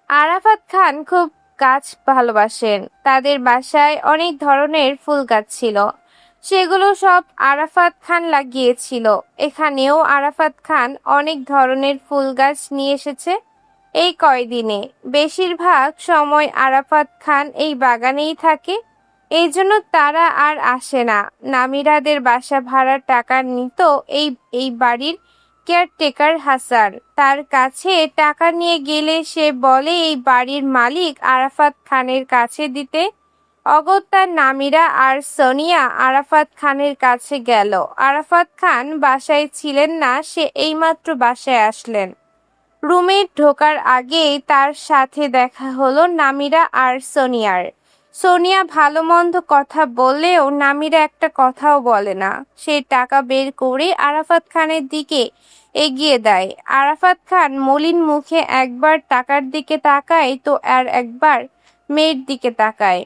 আরাফাত খান খুব গাছ ভালোবাসেন। তাদের বাসায় অনেক ধরনের ফুল গাছ ছিল, সেগুলো সব আরাফাত খান লাগিয়েছিল। এখানেও আরাফাত খান অনেক ধরনের ফুল গাছ নিয়ে এসেছে। এই কয়দিনে। বেশিরভাগ সময় আরাফাত খান এই বাগানেই থাকে, এই জন্য তারা আর আসে না। নামিরাদের বাসা ভাড়ার টাকা নিত এই এই বাড়ির কেয়ারটেকার হাসান। তার কাছে টাকা নিয়ে গেলে সে বলে এই বাড়ির মালিক আরাফাত খানের কাছে দিতে। অগত্যা নামিরা আর সোনিয়া আরাফাত খানের কাছে গেল। আরাফাত খান বাসায় ছিলেন না, সে এইমাত্র বাসায় আসলেন। রুমে ঢোকার আগেই তার সাথে দেখা হলো নামিরা আর সোনিয়ার। সোনিয়া ভালো মন্দ কথা বললেও নামিরা একটা কথাও বলে না। সে টাকা বের করে আরাফাত খানের দিকে এগিয়ে দেয়। আরাফাত খান মলিন মুখে একবার টাকার দিকে তাকায় তো আর একবার মেয়ের দিকে তাকায়।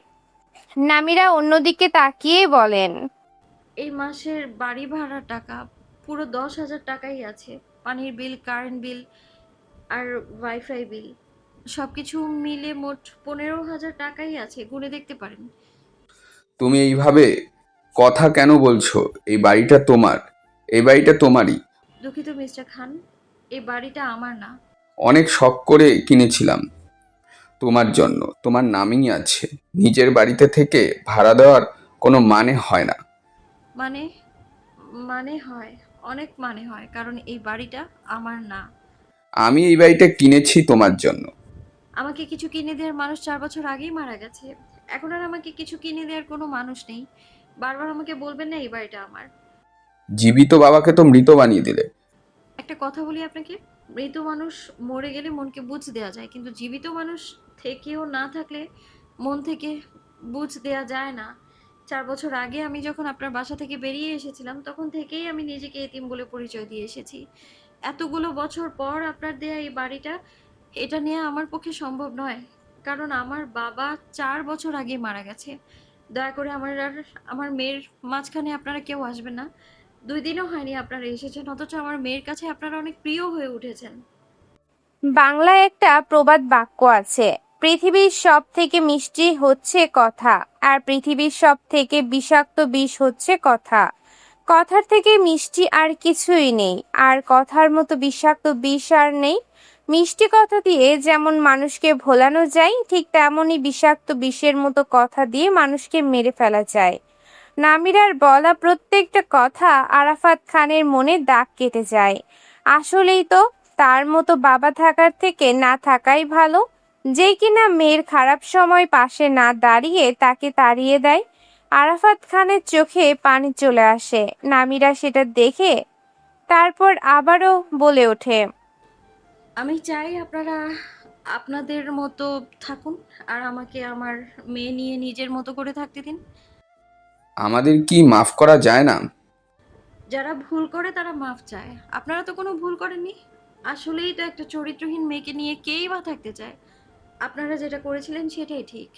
নামিরা অন্যদিকে তাকিয়ে বলেন, এই মাসের বাড়ি ভাড়া টাকা পুরো 10,000 টাকাই আছে। পানির বিল, কারেন্ট বিল আর ওয়াইফাই বিল সবকিছু মিলে মোট 15,000 টাকাই আছে, গুনে দেখতে পারেন। তুমি এইভাবে কথা কেন বলছো? এই বাড়িটা তোমার, এই বাড়িটা তোমারই। দুঃখিত মিস্টার খান, এই বাড়িটা আমার না। অনেক শখ করে কিনেছিলাম তোমার জন্য, তোমার নামই আছে। নিজের বাড়িতে থেকে ভাড়া দেওয়ার কোনো মানে হয় না। মানে মানে হয়, অনেক মানে হয়, কারণ এই বাড়িটা আমার না। আমি এই বাড়িটা কিনেছি তোমার জন্য। আমাকে কিছু কিনে দেওয়ার মানুষ 4 বছর আগেই মারা গেছে। এখন আর আমাকে কিছু কিনে দেওয়ার কোনো মানুষ নেই। বারবার আমাকে বলবেন না এই বাড়িটা আমার। জীবিত বাবাকে তো মৃত বানিয়ে দিলে। একটা কথা বলি আপনাকে, মৃত মানুষ মরে গেলে মনকে বুঝ দেওয়া যায়, কিন্তু জীবিত মানুষ থেকেও না থাকলে মন থেকে বুঝ দেওয়া যায় না। 4 বছর আগে আমি যখন আপনার বাসা থেকে বেরিয়ে এসেছিলাম, তখন থেকেই আমি নিজেকে এতিম বলে পরিচয় দিয়ে এসেছি। এতগুলো বছর পর আপনার দেয়া এই বাড়িটা, এটা নিয়ে আমার পক্ষে সম্ভব নয়, কারণ আমার বাবা 4 বছর আগে মারা গেছে। দয়া করে আমার আর আমার মেয়ের মাঝখানে আপনারা কেউ আসবেন না। 2 দিনও হয়নি আপনারা এসেছেন, অথচ আমার মেয়ের কাছে আপনারা অনেক প্রিয় হয়ে উঠেছেন। বাংলায় একটা প্রবাদ বাক্য আছে, পৃথিবীর সব থেকে মিষ্টি হচ্ছে কথা, আর পৃথিবীর সব থেকে বিষাক্ত বিষ হচ্ছে কথা। কথার থেকে মিষ্টি আর কিছুই নেই, আর কথার মতো বিষাক্ত বিষ আর নেই। মিষ্টি কথা দিয়ে যেমন মানুষকে ভোলানো যায়, ঠিক তেমনই বিষাক্ত বিষের মতো কথা দিয়ে মানুষকে মেরে ফেলা যায়। নামিরার বলা প্রত্যেকটা কথা আরাফাত খানের মনে দাগ কেটে যায়। আসলেই তো, তার মতো বাবা থাকার থেকে না থাকাই ভালো, যে কিনা মেয়ের খারাপ সময় পাশে না দাঁড়িয়ে তাকে তাড়িয়ে দেয়। আরাফাত খানের চোখে পানি চলে আসে। নামিরা সেটা দেখে তারপর আবারও বলে ওঠে, আমি চাই আপনারা আপনাদের মতো থাকুন, আর আমাকে আমার মেয়ে নিয়ে নিজের মতো করে থাকতে দিন। আমাদের কি মাফ করা যায় না? যারা ভুল করে তারা মাফ চায়, আপনারা তো কোনো ভুল করেননি। আসলেই তো একটা চরিত্রহীন মেয়েকে নিয়ে কেই বা থাকতে চায়। আপনারা যেটা করেছিলেন সেটাই ঠিক।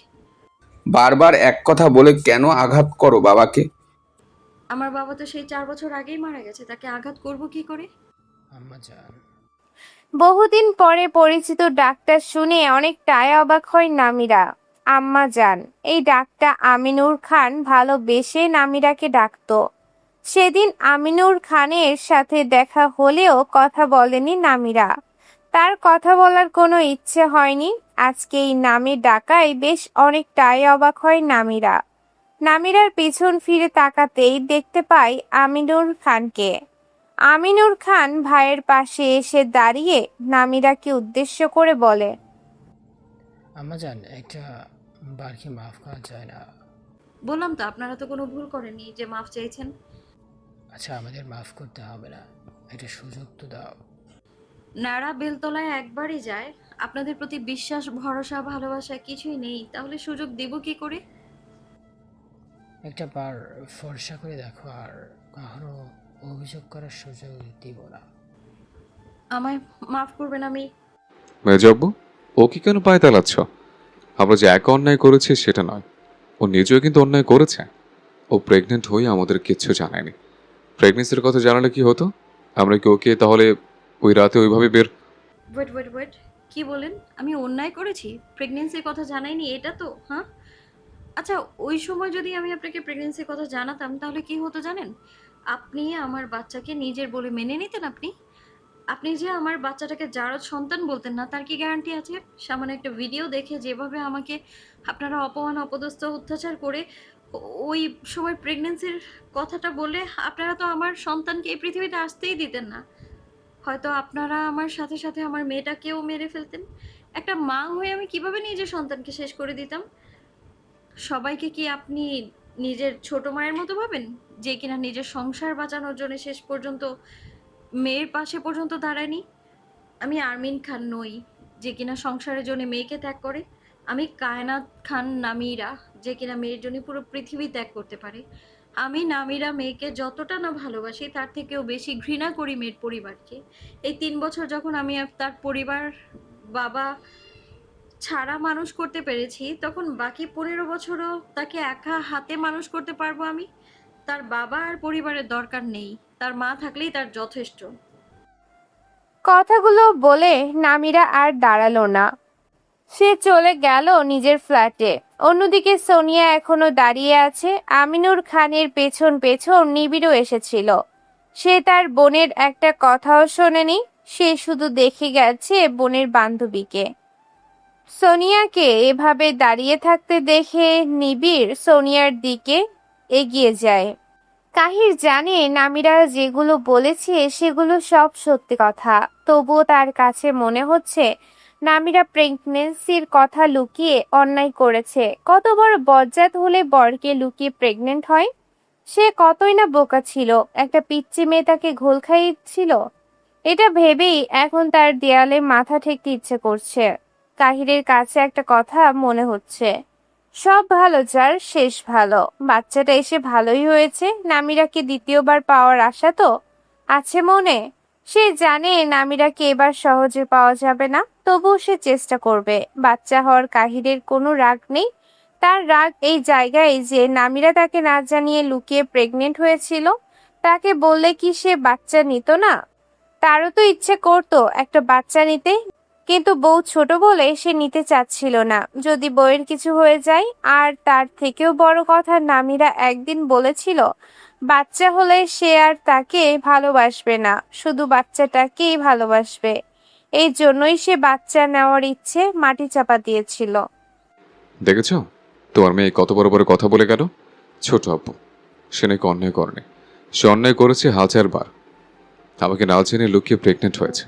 বারবার এক কথা বলে কেন আঘাত করো বাবাকে? আমার বাবা তো সেই 4 বছর আগেই মারা গেছে, তাকে আঘাত করব কি করে? বহুদিন পরে পরিচিত ডাকটা শুনে অনেকটাই অবাক হয় নামিরা। আম্মা জান, এই ডাকটা আমিনুর খান ভালোবেসে নামিরাকে ডাকতো। সেদিন আমিনুর খানের সাথে দেখা হলেও কথা বলেনি নামিরা। তার কথা বলার কোনো ইচ্ছে হয়নি। আজকে এই নামে ডাকায় বেশ অনেকটাই অবাক হয় নামিরা। নামিরার পিছন ফিরে তাকাতেই দেখতে পায় আমিনুর খানকে। আমিনুর খান ভাইয়ের পাশে এসে দাঁড়িয়ে নামিরাকে উদ্দেশ্য করে বলে, আম্মাজান, একটা বারকে মাফ করা যায় না? বললাম তো আপনারা তো কোনো ভুল করেননি যে মাফ চাইছেন। আচ্ছা, আমাদের মাফ করতে হবে না, একটা সুযোগ তো দাও। নাড়া বেলতলায় একবারই যায়। আপনাদের প্রতি বিশ্বাস, ভরসা, ভালোবাসা কিছুই নেই, তাহলে সুযোগ দেব কি করে? একটা বার ফর্সা করে দেখো, আর কখনো অভিযোগ করার সুযোগ দিব না। আমায় মাফ করবেন। আমি মেজব্বু, ও কি কেন পায়ে তালাচ্ছ? আমরা যে এক অন্যায় করেছি সেটা নয়, ও নিজেও কিন্তু অন্যায় করেছে। ও প্রেগনেন্ট হয়ে আমাদের কিচ্ছু জানায়নি। প্রেগনেন্সির কথা জানালে কি হতো? আমরা কি ওকে তাহলে ওই রাতে ওইভাবে বের? ওয়েট, কি বলেন? আমি অন্যায় করেছি? প্রেগনেন্সির কথা জানাইনি এটা তো? হ্যাঁ, আচ্ছা, ওই সময় যদি আমি আপনাকে প্রেগনেন্সির কথা জানাতাম তাহলে কি হতো জানেন? আপনি আমার বাচ্চাকে নিজের বলে মেনে নিতেন। আপনি আপনি যে আমার বাচ্চাটাকে জারজ সন্তান বলতেন না, তার কি গ্যারান্টি আছে? সামান্য একটা ভিডিও দেখে যেভাবে আমাকে আপনারা অপমান, অপদস্থ, অত্যাচার করে ওই সময় প্রেগন্যান্সির কথাটা বলে আপনারা তো আমার সন্তানকে এই পৃথিবীতে আসতেই দিতেন না। হয়তো আপনারা আমার সাথে সাথে আমার মেয়েটাকেও মেরে ফেলতেন। একটা মা হয়ে আমি কিভাবে নিজের সন্তানকে শেষ করে দিতাম? সবাইকে কি আপনি নিজের ছোট মায়ের মতো ভাবেন, যে কিনা নিজের সংসার বাঁচানোর জন্য শেষ পর্যন্ত মেয়ের পাশে পর্যন্ত দাঁড়ায়নি? আমি আরমিন খান নই, যে কিনা সংসারের জন্য মেয়েকে ত্যাগ করে। আমি কায়নাত খান নামিরা, যে কিনা মেয়ের জন্য পুরো পৃথিবী ত্যাগ করতে পারে। আমি নামিরা মেয়েকে যতটা না ভালোবাসি, তার থেকেও বেশি ঘৃণা করি মেয়ের পরিবারকে। এই 3 বছর যখন আমি তার পরিবার, বাবা ছাড়া মানুষ করতে পেরেছি, তখন বাকি 15 বছরও তাকে একা হাতে মানুষ করতে পারবো আমি? তার বাবা আর পরিবারের দরকার নেই, তার মা থাকলেই তার যথেষ্ট। কথাগুলো বলে নামিরা আর দাঁড়ালো না, সে চলে গেল নিজের ফ্ল্যাটে। অন্যদিকে সোনিয়া এখনো দাঁড়িয়ে আছে। আমিনুর খানের পেছন পেছন নিবিড়ও এসেছিল। সে তার বোনের একটা কথাও শোনেনি, সে শুধু দেখে গেছে বোনের বান্ধবীকে। সোনিয়াকে এভাবে দাঁড়িয়ে থাকতে দেখে নিবিড় সোনিয়ার দিকে এগিয়ে যায়। কাহির জানে নামিরা যেগুলো বলেছে সেগুলো সব সত্যি কথা, তবুও তার কাছে মনে হচ্ছে নামিরা প্রেগন্যান্সির কথা লুকিয়ে অন্যায় করেছে। কত বড় বজ্জাত হলে বরকে লুকিয়ে প্রেগনেন্ট হয়? সে কতই না বোকা ছিল, একটা পিচ্চি মেয়ে তাকে ঘোল খাইয়েছিল। এটা ভেবেই এখন তার দেয়ালে মাথা ঠেকতে ইচ্ছে করছে। কাহিরের কাছে একটা কথা মনে হচ্ছে, সব ভালো যার শেষ ভালো। বাচ্চাটা এসে ভালোই হয়েছে, নামিরাকে দ্বিতীয়বার পাওয়ার আশা তো আছে মনে। সে জানে নামিরাকে এবার সহজে পাওয়া যাবে না, তবুও সে চেষ্টা করবে। বাচ্চা হওয়ার কাহিরের কোনো রাগ নেই, তার রাগ এই জায়গায় যে নামিরা তাকে না জানিয়ে লুকিয়ে প্রেগনেন্ট হয়েছিল। তাকে বললে কি সে বাচ্চা নিত না? তারও তো ইচ্ছে করতো একটা বাচ্চা নিতে, কিন্তু বউ ছোট বলে সে নিতে চাচ্ছিল না। যদি বউয়ের কিছু হয়ে যায়, আর তার থেকেও বড় কথা, নামিরা একদিন বলেছিল বাচ্চা হলে সে আর তাকে ভালোবাসবে না, শুধু বাচ্চাটাকেই ভালোবাসবে। এই জন্যই সে বাচ্চা নেওয়ার ইচ্ছে মাটি চাপা দিয়েছিল। দেখেছো তোমার মেয়ে কত বড় বড় কথা বলে গেল? ছোট আপু, সে নাকি অন্যায় করেনি, সে অন্যায় করেছে 1000 বার। আমাকে না জেনে লুকিয়ে প্রেগনেন্ট হয়েছে।